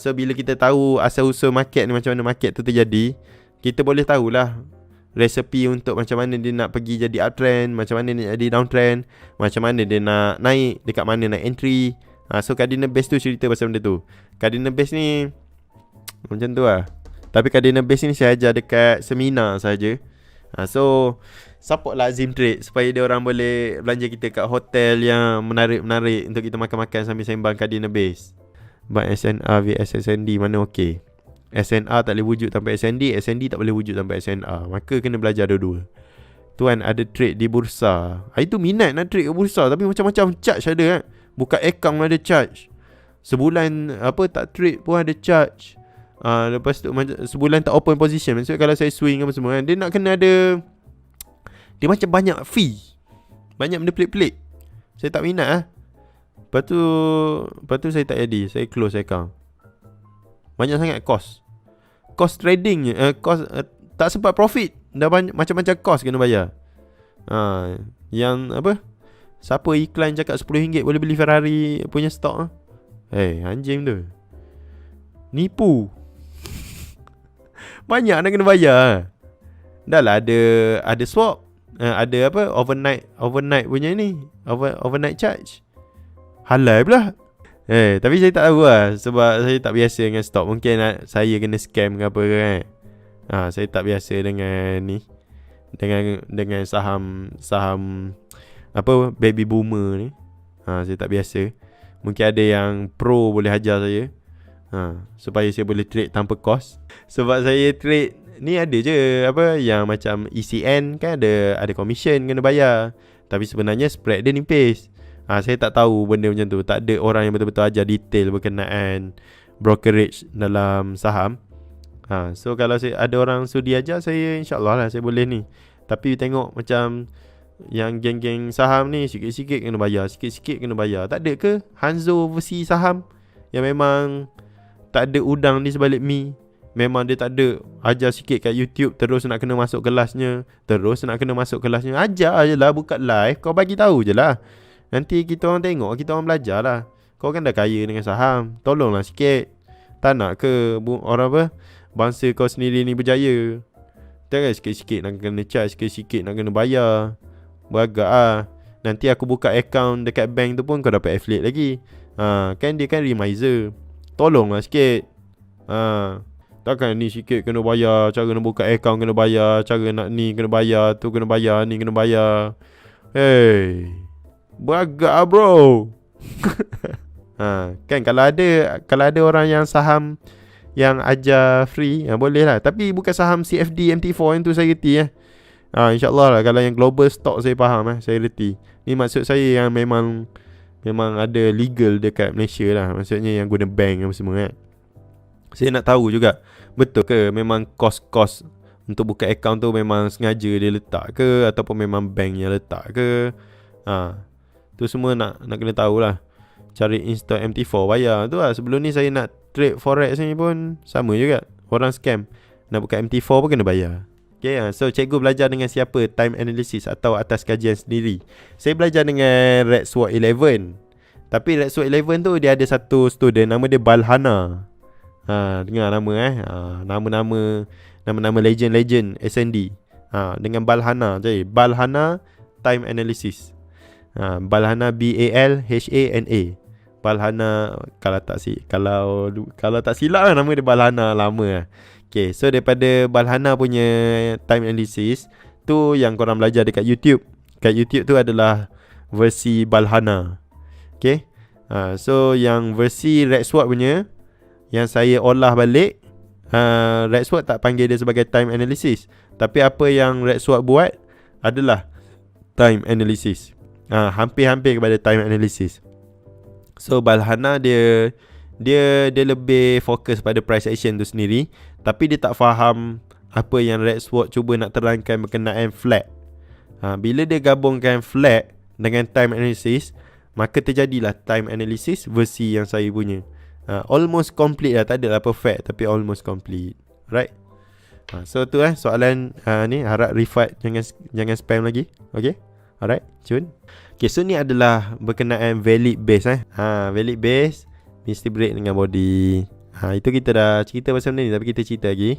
So bila kita tahu asal usul market ni, macam mana market tu terjadi, kita boleh tahulah resepi untuk macam mana dia nak pergi jadi uptrend, macam mana dia nak jadi downtrend, macam mana dia nak naik, dekat mana nak entry. So cardinal base tu cerita pasal benda tu. Cardinal base ni macam tu lah. Tapi cardinal base ni saya ajar dekat seminar saja. So support lah Azim Trade supaya dia orang boleh belanja kita kat hotel yang menarik-menarik untuk kita makan-makan sambil sembang cardinal base. But SNR vs SND mana okey? SNR tak boleh wujud tanpa SND, SND tak boleh wujud tanpa SNR. Maka kena belajar dua-dua. Tuan ada trade di bursa. Itu minat nak trade ke bursa, tapi macam-macam charge ada Buka account ada charge. Sebulan tak trade pun ada charge. Lepas tu sebulan tak open position. Maksudnya kalau saya swing apa semua dia nak kena ada, dia macam banyak fee, banyak benda pelik-pelik. Saya tak minat Lepas tu saya tak jadi, saya close account. Banyak sangat cost trading cost, tak sempat profit. Dah banyak macam-macam cost kena bayar. Yang siapa iklan cakap RM10 boleh beli Ferrari punya stok anjing tu, nipu. Banyak nak kena bayar. Dah lah ada swap, ada overnight punya ni, overnight charge. Halal pula. Tapi saya tak tahu lah, sebab saya tak biasa dengan stok. Mungkin saya kena scam ke apa kan. Saya tak biasa dengan ni, dengan saham baby boomer ni. Saya tak biasa. Mungkin ada yang pro boleh ajar saya, supaya saya boleh trade tanpa cost. Sebab saya trade ni ada je yang macam ECN kan, ada commission kena bayar. Tapi sebenarnya spread dia nipis. Saya tak tahu benda macam tu. Tak ada orang yang betul-betul ajar detail berkenaan brokerage dalam saham. So kalau ada orang sudi ajar saya, insyaAllah lah saya boleh ni. Tapi tengok macam yang geng-geng saham ni, sikit-sikit kena bayar, sikit-sikit kena bayar. Tak ada ke Hanzo versi saham yang memang tak ada udang di sebalik mi? Memang dia tak ada ajar sikit kat YouTube, terus nak kena masuk kelasnya. Ajar je lah, buka live, kau bagi tahu je lah. Nanti kita orang tengok, kita orang belajar lah. Kau kan dah kaya dengan saham, tolonglah sikit. Tak nak ke orang bangsa kau sendiri ni berjaya? Jangan sikit-sikit nak kena charge, sikit-sikit nak kena bayar. Beragak Nanti aku buka account dekat bank tu pun kau dapat affiliate lagi. Kan dia kan remiser. Tolonglah sikit. Takkan ni sikit kena bayar, cara nak buka account kena bayar, cara nak ni kena bayar, tu kena bayar, ni kena bayar. Hey, beragak bro. Kan kalau ada orang yang saham yang ajar free, boleh lah. Tapi bukan saham CFD MT4 yang tu saya reti InsyaAllah lah. Kalau yang global stock saya faham saya reti. Ni maksud saya yang memang ada legal dekat Malaysia lah. Maksudnya yang guna bank apa semua Saya nak tahu juga, betul ke memang kos-kos untuk buka account tu memang sengaja dia letak ke, ataupun memang bank yang letak ke. Tu semua nak kena tahulah. Cari install MT4 bayar tu lah. Sebelum ni saya nak trade forex ni pun sama juga. Orang scam. Nak buka MT4 pun kena bayar. Okay, so cikgu belajar dengan siapa? Time analysis atau atas kajian sendiri? Saya belajar dengan Red Sword 11. Tapi Red Sword 11 tu dia ada satu student nama dia Balhana. Dengar nama nama-nama legend SND. Dengan Balhana je. Balhana Time Analysis. Balhana BALHANA. Balhana, kalau tak silap lah nama dia Balhana, lama lah. Okay, so daripada Balhana punya time analysis tu yang korang belajar dekat YouTube. Kat YouTube tu adalah versi Balhana. Okay, so yang versi Red Sword punya, yang saya olah balik, Red Sword tak panggil dia sebagai time analysis, tapi apa yang Red Sword buat adalah time analysis. Hampir-hampir kepada time analysis. So Balhana dia lebih fokus pada price action tu sendiri, tapi dia tak faham apa yang Red Sword cuba nak terangkan berkenaan flat. Bila dia gabungkan flat dengan time analysis, maka terjadilah time analysis versi yang saya punya. Almost complete lah, tak adalah perfect, tapi almost complete. Right? So tu soalan ni, harap Rifat jangan spam lagi. Okay? Alright, cun. Okay, so ni adalah berkenaan valid base. Valid base mesti break dengan body. Itu kita dah cerita pasal ni, tapi kita cerita lagi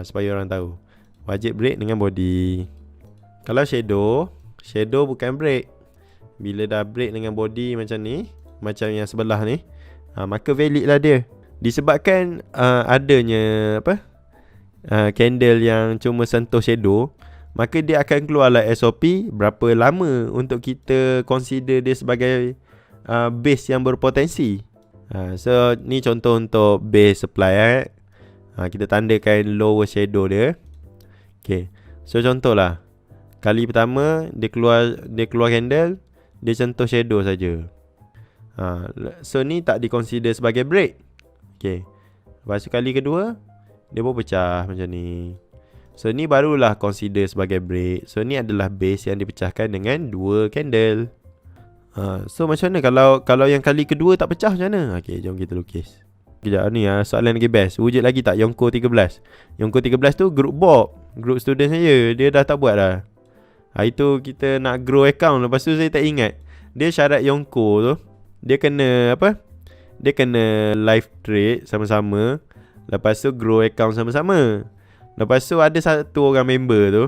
supaya orang tahu. Wajib break dengan body. Kalau shadow bukan break. Bila dah break dengan body macam ni, macam yang sebelah ni, maka valid lah dia. Disebabkan adanya candle yang cuma sentuh shadow, maka dia akan keluarlah SOP berapa lama untuk kita consider dia sebagai base yang berpotensi. So ni contoh untuk base supply. Kita tandakan lower shadow dia. Okay, so contohlah, kali pertama dia keluar candle, dia sentuh shadow saja. So ni tak diconsider sebagai break. Okay, lepas tu kali kedua dia pun pecah macam ni. So ni barulah consider sebagai break. So ni adalah base yang dipecahkan dengan 2 candle. So macam mana kalau yang kali kedua tak pecah, macam mana? Okay, jom kita lukis. Sekejap ni soalan lagi best. Wujud lagi tak Yonko 13? Yonko 13 tu group Bob, group student saya. Dia dah tak buat dah. Itu kita nak grow account. Lepas tu saya tak ingat, dia syarat Yonko tu, dia kena dia kena live trade sama-sama, lepas tu grow account sama-sama. Lepas tu ada satu orang member tu,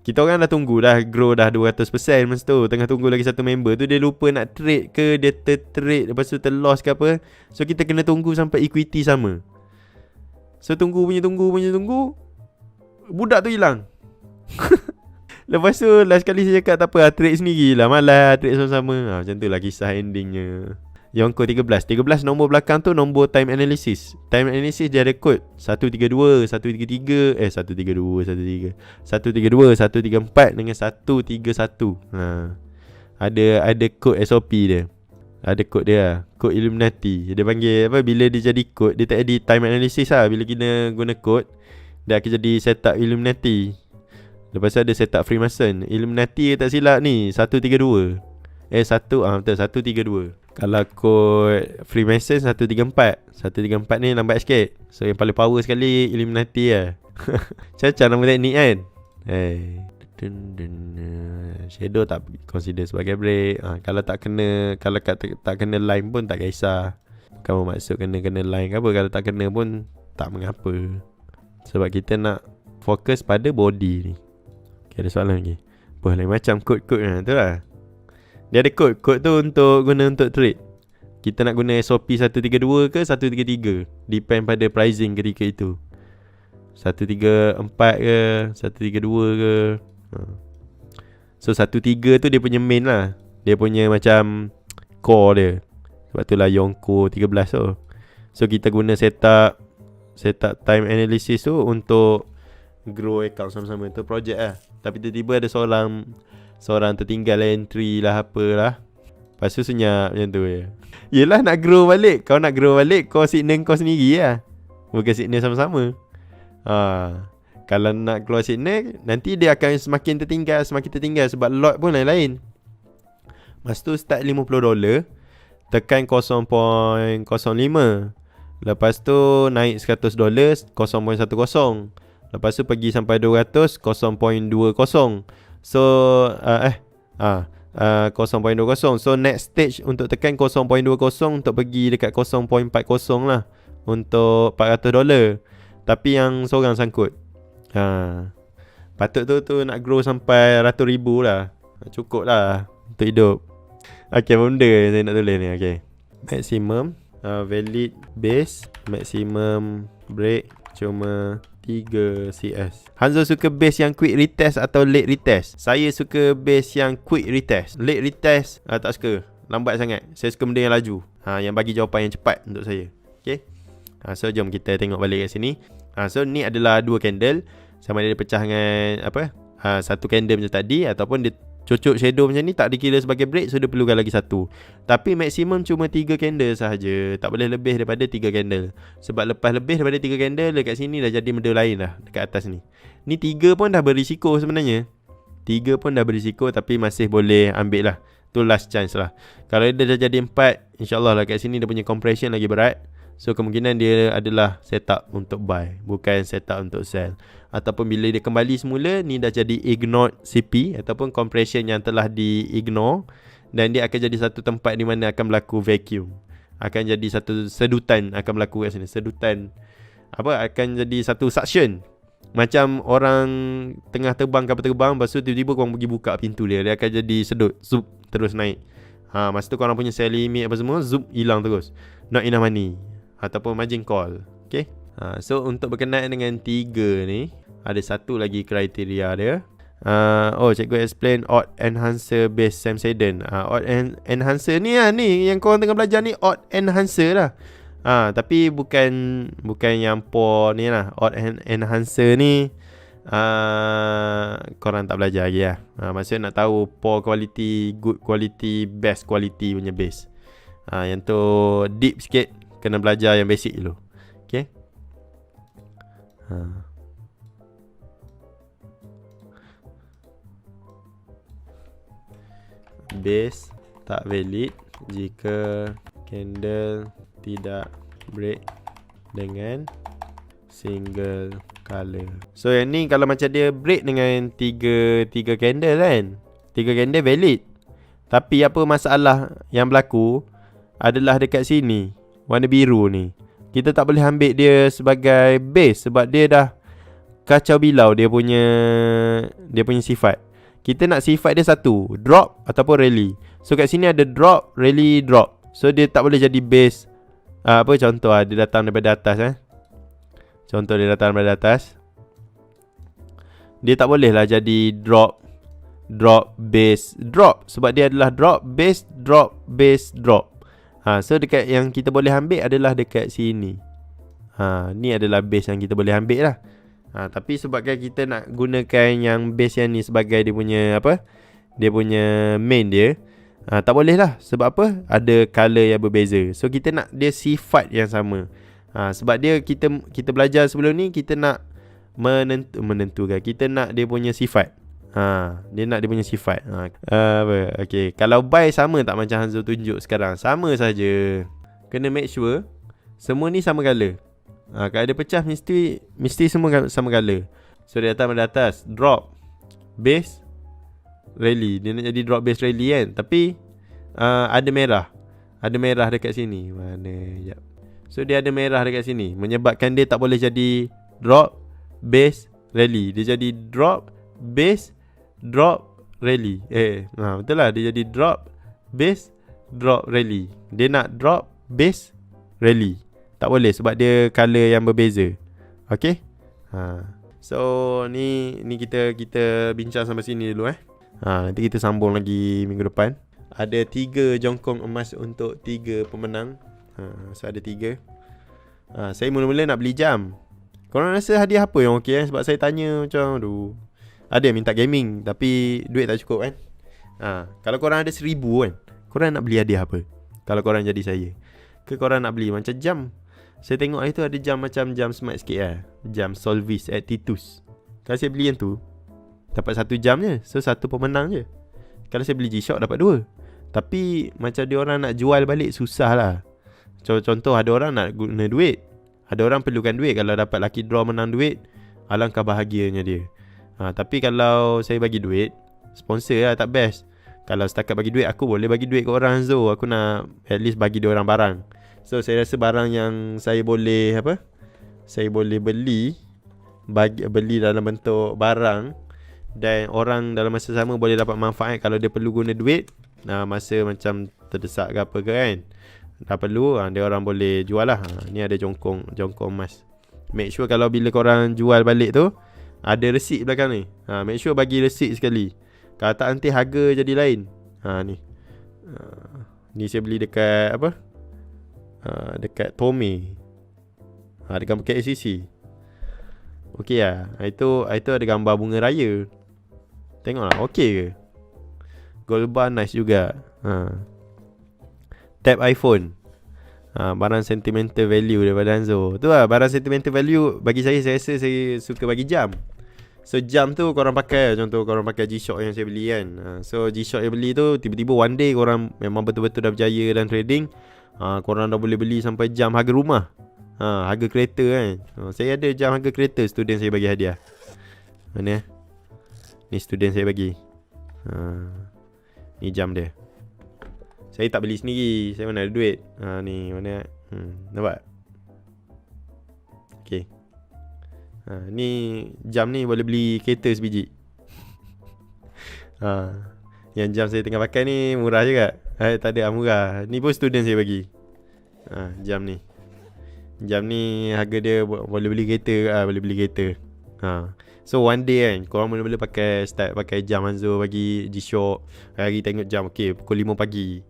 kita orang dah tunggu dah grow dah 200%. Masa tu tengah tunggu lagi satu member tu, dia lupa nak trade ke, dia tertrade lepas tu terloss ke apa. So kita kena tunggu sampai equity sama. So tunggu, budak tu hilang. Lepas tu last kali saya cakap tak apa, trade sendiri lah, malas trade sama-sama. Macam tu lah kisah endingnya. Yonko 13 nombor belakang tu nombor time analysis. Time analysis dia ada kod 132, 133, 132, 134 dengan 131. Ada kod SOP dia. Ada kod dia, kod Illuminati. Dia panggil bila dia jadi kod, dia tak jadi time analysis lah. Bila kita guna kod, dia akan jadi setup Illuminati. Lepas tu ada setup Freemason. Illuminati tak silap ni 132. Betul 132. Kalau kod Freemason 134 ni lambat sikit. So yang paling power sekali Illuminati lah. Macam nama teknik kan. Shadow tak consider sebagai break. Kalau tak kena line pun tak kisah. Kamu maksud kena line ke apa. Kalau tak kena pun tak mengapa, sebab kita nak fokus pada body ni. Okay, ada soalan lagi. Lain macam kod-kod tu lah. Dia ada kod tu untuk guna untuk trade. Kita nak guna SOP 132 ke 133, depend pada pricing ketika itu. 134 ke 132 ke. So 13 tu dia punya main lah, dia punya macam core dia. Sebab tu lah Yonko 13 tu. So kita guna setup time analysis tu untuk grow account sama-sama. Tu project lah. Tapi tiba-tiba ada seorang tertinggal entry lah, apalah. Lepas tu senyap macam tu je. Yelah, nak grow balik. Kau nak grow balik, kau signal kau sendiri lah, bukan signal sama-sama. Kalau nak keluar signal, nanti dia akan semakin tertinggal sebab lot pun lain-lain. Lepas tu start $50, tekan 0.05. Lepas tu naik $100, 0.10. Lepas tu pergi sampai 200, 0.20. So 0.20. So next stage untuk tekan 0.20 untuk pergi dekat 0.40 lah, untuk $400. Tapi yang seorang sangkut. Patut tu nak grow sampai ratus ribu lah. Cukup lah untuk hidup. Okay, benda yang saya nak tulis ni. Okay, maximum valid base, maximum break cuma 3 CS. Hanzo suka base yang quick retest atau late retest? Saya suka base yang quick retest. Late retest tak suka, lambat sangat. Saya suka benda yang laju, yang bagi jawapan yang cepat untuk saya. Okay, so jom kita tengok balik kat sini. So ni adalah 2 candle. Sama ada dia pecah dengan satu candle macam tadi, ataupun dia cucuk shadow macam ni, tak dikira sebagai break, so dia perlukan lagi satu. Tapi maksimum cuma 3 candle sahaja. Tak boleh lebih daripada 3 candle. Sebab lepas lebih daripada 3 candle, dekat sini dah jadi benda lain lah. Dekat atas ni, ni 3 pun dah berisiko sebenarnya. 3 pun dah berisiko, tapi masih boleh ambil lah. Tu last chance lah. Kalau dia dah jadi 4, InsyaAllah lah kat sini dia punya compression lagi berat. So kemungkinan dia adalah setup untuk buy, bukan setup untuk sell. Ataupun bila dia kembali semula, ni dah jadi ignored CP, ataupun compression yang telah di-ignore, dan dia akan jadi satu tempat di mana akan berlaku vacuum. Akan jadi satu sedutan akan berlaku kat sini. Sedutan akan jadi satu suction. Macam orang tengah terbang kapal terbang, lepas tu tiba-tiba korang pergi buka pintu dia akan jadi sedut, zup, terus naik. Masa tu korang punya sell limit apa semua, zup, hilang terus. Not enough money, ataupun margin call. Okay, so untuk berkenaan dengan 3 ni, ada satu lagi kriteria dia. Cikgu explain odd enhancer base Sam Seddon. Odd enhancer ni lah, ni yang korang tengah belajar ni, odd enhancer lah. Tapi bukan yang poor ni lah. Odd enhancer ni korang tak belajar lagi lah. Maksudnya nak tahu poor quality, good quality, best quality punya base. Yang tu deep sikit, kena belajar yang basic dulu. Okay, base tak valid jika candle tidak break dengan single color. So yang ni kalau macam dia break dengan 3 candle kan, 3 candle valid. Tapi apa masalah yang berlaku adalah dekat sini, warna biru ni, kita tak boleh ambil dia sebagai base sebab dia dah kacau bilau dia punya sifat. Kita nak sifat dia satu, drop ataupun rally. So kat sini ada drop, rally, drop. So dia tak boleh jadi base. Contoh dia datang daripada atas. Contoh dia datang daripada atas, dia tak boleh lah jadi drop, base, drop. Sebab dia adalah drop, base, drop. So dekat yang kita boleh ambil adalah dekat sini. Ni adalah base yang kita boleh ambil lah. Tapi sebabkan kita nak gunakan yang base yang ni sebagai dia punya dia punya main dia, tak boleh lah. Sebab apa? Ada color yang berbeza. So kita nak dia sifat yang sama. Sebab dia kita belajar sebelum ni, kita nak menentukan, kita nak dia punya sifat. Dia nak dia punya sifat. Okay, kalau buy sama tak macam Hanzo tunjuk sekarang? Sama saja. Kena make sure semua ni sama color. Kalau dia pecah, mesti semua sama color. So dia datang pada atas, drop, base, rally. Dia nak jadi drop, base, rally kan. Tapi ada merah. Ada merah dekat sini. Mana? Sekejap. So dia ada merah dekat sini, menyebabkan dia tak boleh jadi drop, base, rally. Dia jadi drop, base, drop, rally. Betul lah, dia jadi drop, base, drop rally. Dia nak drop base rally. Tak boleh sebab dia color yang berbeza. Okay. So ni kita bincang sampai sini dulu nanti kita sambung lagi minggu depan. Ada 3 jongkong emas untuk 3 pemenang. So ada 3. Saya mula-mula nak beli jam. Korang rasa hadiah apa yang okey sebab saya tanya macam aduh. Ada yang minta gaming tapi duit tak cukup kan. Kalau korang ada 1,000 kan, korang nak beli hadiah apa? Kalau korang jadi saya, ke korang nak beli macam jam? Saya tengok hari tu ada jam macam jam smart sikit jam Solvis at Titus. Kalau saya beli yang tu, dapat 1 jam je. So 1 pemenang je. Kalau saya beli G-Shock dapat 2. Tapi macam dia orang nak jual balik susah lah. Contoh ada orang nak guna duit, ada orang perlukan duit. Kalau dapat lucky draw menang duit, alangkah bahagianya dia. Tapi kalau saya bagi duit, sponsor lah tak best. Kalau setakat bagi duit, aku boleh bagi duit ke orang Zo. Aku nak at least bagi dia orang barang. So saya rasa barang yang saya boleh saya boleh beli dalam bentuk barang, dan orang dalam masa sama boleh dapat manfaat kalau dia perlu guna duit. Masa macam terdesak ke apa ke kan, dah perlu, dia orang boleh jual lah. Ni ada jongkong emas. Make sure kalau bila korang jual balik tu, ada resit belakang ni. Make sure bagi resit sekali. Kalau tak nanti harga jadi lain. Ni ni saya beli dekat dekat Tome. Dekat KLCC. Okey lah. Itu ada gambar bunga raya. Tengoklah okey ke? Gold bar nice juga. Tab iPhone. Barang sentimental value daripada Hanzo. Tu lah barang sentimental value. Bagi saya rasa saya suka bagi jam. So jam tu korang pakai, contoh korang pakai G-Shock yang saya beli kan. So G-Shock yang beli tu, tiba-tiba one day korang memang betul-betul dah berjaya dalam trading, korang dah boleh beli sampai jam harga rumah, harga kereta kan. Saya ada jam harga kereta, student saya bagi hadiah. Mana? Ni student saya bagi. Ni jam dia. Saya tak beli sendiri, saya mana ada duit. Ni mana? Nampak? Okay. Ni jam ni boleh beli kereta sebiji. Yang jam saya tengah pakai ni murah juga. Tak ada murah. Ni pun student saya bagi. Jam ni. Jam ni harga dia boleh beli kereta. Boleh beli kereta. So one day kan, korang mula-mula start pakai jam Hanzo bagi G-Shock. Hari tengok jam, okay, pukul 5 pagi.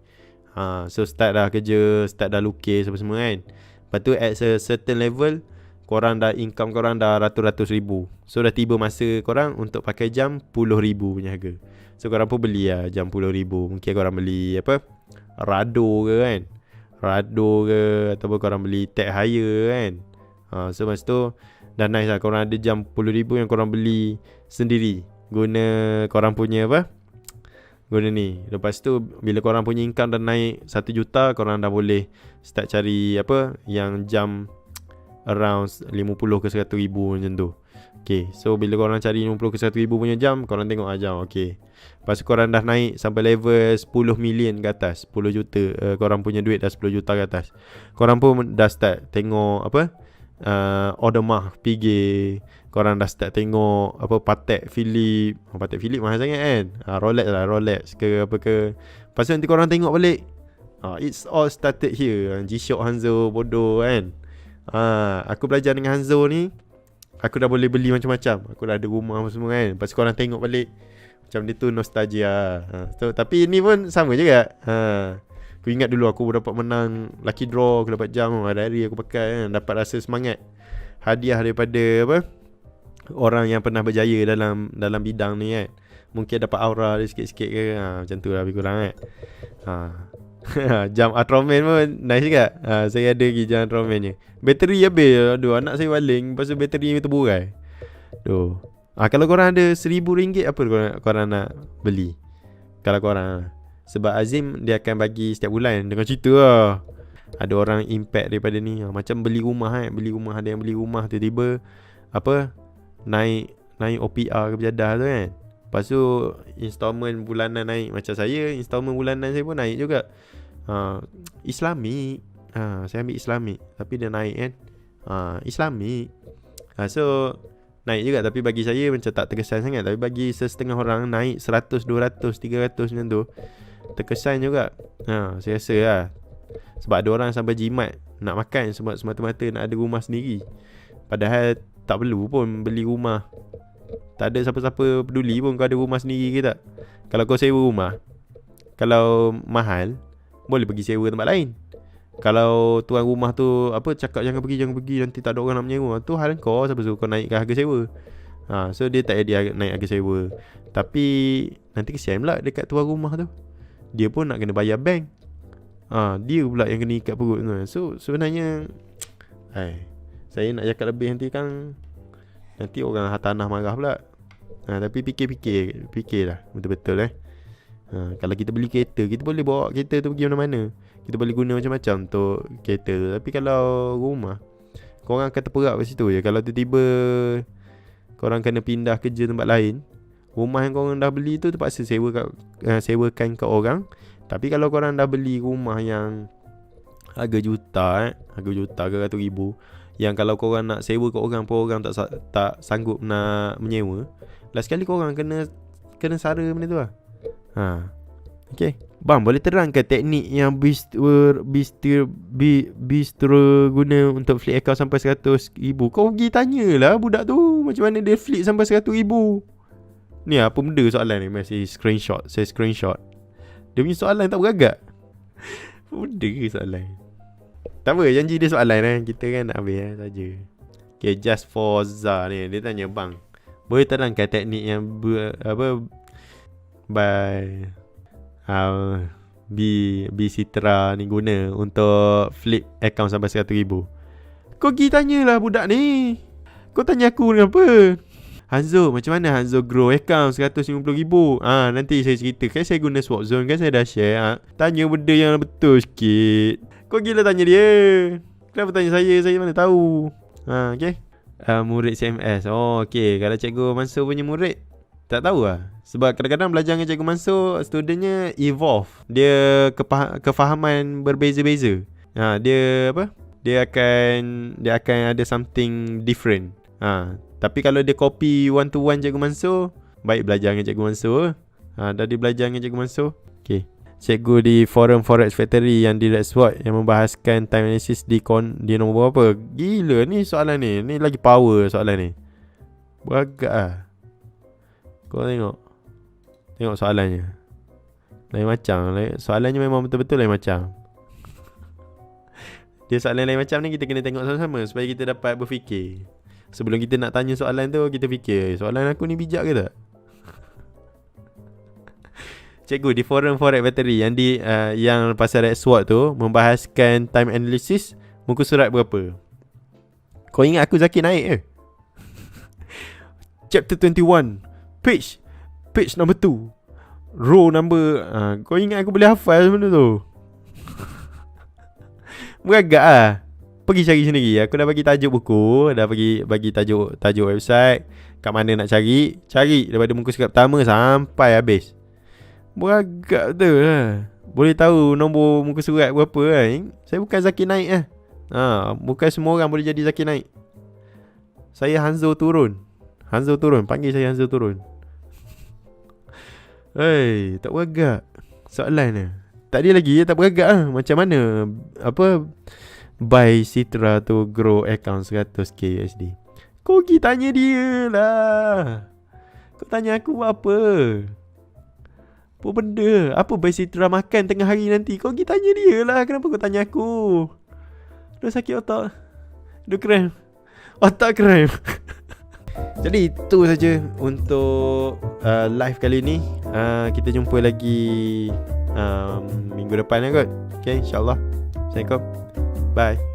So start dah kerja, start dah lukis apa semua kan. Lepas tu at a certain level, korang dah income korang dah ratus-ratus ribu. So dah tiba masa korang untuk pakai jam 10,000 punya harga. So korang pun beli lah jam 10,000. Mungkin korang beli Rado ke kan, Rado ke, ataupun korang beli tag hire kan. So masa tu dah nice lah. Korang ada jam 10,000 yang korang beli sendiri, guna korang punya guna ni. Lepas tu bila korang punya income dah naik 1 juta, korang dah boleh start cari yang jam around 50 ke 100 ribu macam tu. Okay, so bila korang cari 50 ke 100 ribu punya jam, korang tengok jam, okay. Lepas tu korang dah naik sampai level 10 million ke atas, 10 juta, korang punya duit dah 10 juta ke atas, korang pun dah start tengok Audemars Piguet. Korang dah start tengok Patek Philippe. Patek Philippe mahal sangat kan. Rolex ke apa ke. Lepas tu nanti korang tengok balik, it's all started here. G-Shock Hanzo bodoh kan. Aku belajar dengan Hanzo ni, aku dah boleh beli macam-macam. Aku dah ada rumah semua kan. Lepas korang tengok balik, macam dia tu nostalgia. So, tapi ni pun sama juga. Aku ingat dulu aku dapat menang lucky draw, aku dapat jam, hari-hari aku pakai kan. Dapat rasa semangat. Hadiah daripada orang yang pernah berjaya dalam bidang ni kan. Mungkin dapat aura dia sikit-sikit ke. Macam tu lah lebih kurang kan. Jam Ultraman pun nice juga. Saya ada lagi jam Ultraman ni. Bateri habis. Aduh, anak saya baling, lepas tu bateri terburai. Aduh. Kalau korang ada RM1,000, apa korang nak beli? Kalau korang, sebab Azim dia akan bagi setiap bulan dengan cerita lah. Ada orang impact daripada ni. Macam beli rumah kan. Beli rumah, ada yang beli rumah tiba-tiba naik OPR ke berjadah tu kan. Lepas tu installment bulanan naik. Macam saya, installment bulanan saya pun naik juga. Islamik. Saya ambil Islamik, tapi dia naik kan. Islamik. So naik juga, tapi bagi saya macam tak terkesan sangat. Tapi bagi setengah orang naik 100, 200, 300 macam tu, terkesan juga. Saya rasa lah. Sebab ada orang sampai jimat nak makan sebab semata-mata nak ada rumah sendiri. Padahal tak perlu pun beli rumah. Tak ada siapa-siapa peduli pun kau ada rumah sendiri ke tak. Kalau kau sewa rumah, kalau mahal, boleh pergi sewa tempat lain. Kalau tuan rumah tu cakap jangan pergi, nanti tak ada orang nak menyewa, tu hal kau. Siapa suruh kau naikkan harga sewa? So dia tak jadi naik harga sewa. Tapi nanti kesian pula dekat tuan rumah tu. Dia pun nak kena bayar bank. Dia pula yang kena ikat perut. So sebenarnya saya nak cakap lebih nanti orang hartanah marah pula. Tapi fikirlah betul-betul. Kalau kita beli kereta, kita boleh bawa kereta tu pergi mana-mana. Kita boleh guna macam-macam untuk kereta tu. Tapi kalau rumah, korang akan terperak kat situ je. Kalau tiba-tiba korang kena pindah kerja tempat lain, rumah yang korang dah beli tu terpaksa sewakan kat orang. Tapi kalau korang dah beli rumah yang harga juta ke ratus ribu, yang kalau korang nak sewa kat orang pun orang tak sanggup nak menyewa, last sekali korang kena sara benda tu lah. Okay, bang, boleh terangkan teknik yang bistro guna untuk flip account sampai 100,000? Kau pergi tanyalah budak tu macam mana dia flip sampai 100,000. Ni apa benda soalan ni? Masih screenshot. Saya screenshot. Dia punya soalan tak beragak. Benda ke soalan? Tak apa, janji dia soalan kita kan nak habis saja. Okay, just for Zah ni, dia tanya, bang, boleh terangkan teknik yang Citra ni guna untuk flip account sampai 100,000? Kau pergi tanyalah budak ni. Kau tanya aku kenapa? Hanzo, macam mana Hanzo grow account 150,000? Nanti saya cerita. Kan saya guna swap zone, kan saya dah share. Tanya benda yang betul sikit. Kau gila tanya dia. Kenapa tanya saya? Saya mana tahu. Okay. Murid CMS. Okay. Kalau Cikgu Mansur punya murid, tak tahu lah. Sebab kadang-kadang belajar dengan Cikgu Mansur, studentnya evolve. Dia kefahaman berbeza-beza. Dia akan ada something different. Tapi kalau dia copy one to one Cikgu Mansur, baik belajar dengan Cikgu Mansur. Dah dia belajar dengan Cikgu Mansur. Okay. Cikgu di forum Forex Factory yang di Let's Watch yang membahaskan time analysis di nombor berapa? Gila ni soalan ni. Ni lagi power soalan ni. Beragak lah. Kau tengok soalannya. Lain macam. Soalannya memang betul-betul lain macam. Dia soalan lain macam ni kita kena tengok sama-sama supaya kita dapat berfikir. Sebelum kita nak tanya soalan tu, kita fikir, soalan aku ni bijak ke tak? Cikgu di forum Forex Battery yang pasal red sword tu membahaskan time analysis, muka surat berapa? Kau ingat aku Zaki naik ke? Chapter 21, page number 2, row number. Kau ingat aku boleh hafal benda tu? Beragak lah. Pergi cari sendiri. Aku dah bagi tajuk buku, dah bagi tajuk website, kat mana nak cari daripada muka surat pertama sampai habis. Beragak betul lah. Boleh tahu nombor muka surat berapa kan? Saya bukan Zaki naik bukan semua orang boleh jadi Zaki naik. Saya Hanzo turun. Panggil saya Hanzo turun. Tak beragak soalan ni. Tak ada lagi tak beragak lah. Macam mana buy Citra tu grow account 100k USD? Kau pergi tanya dia lah. Kau tanya aku apa? Apa benda? Apa buy Citra makan tengah hari nanti? Kau pergi tanya dia lah. Kenapa kau tanya aku? Dah sakit otak. Dah krem. Otak krem. Jadi itu saja untuk live kali ni. Kita jumpa lagi minggu depan kot. Okay, insyaAllah. Assalamualaikum. Bye.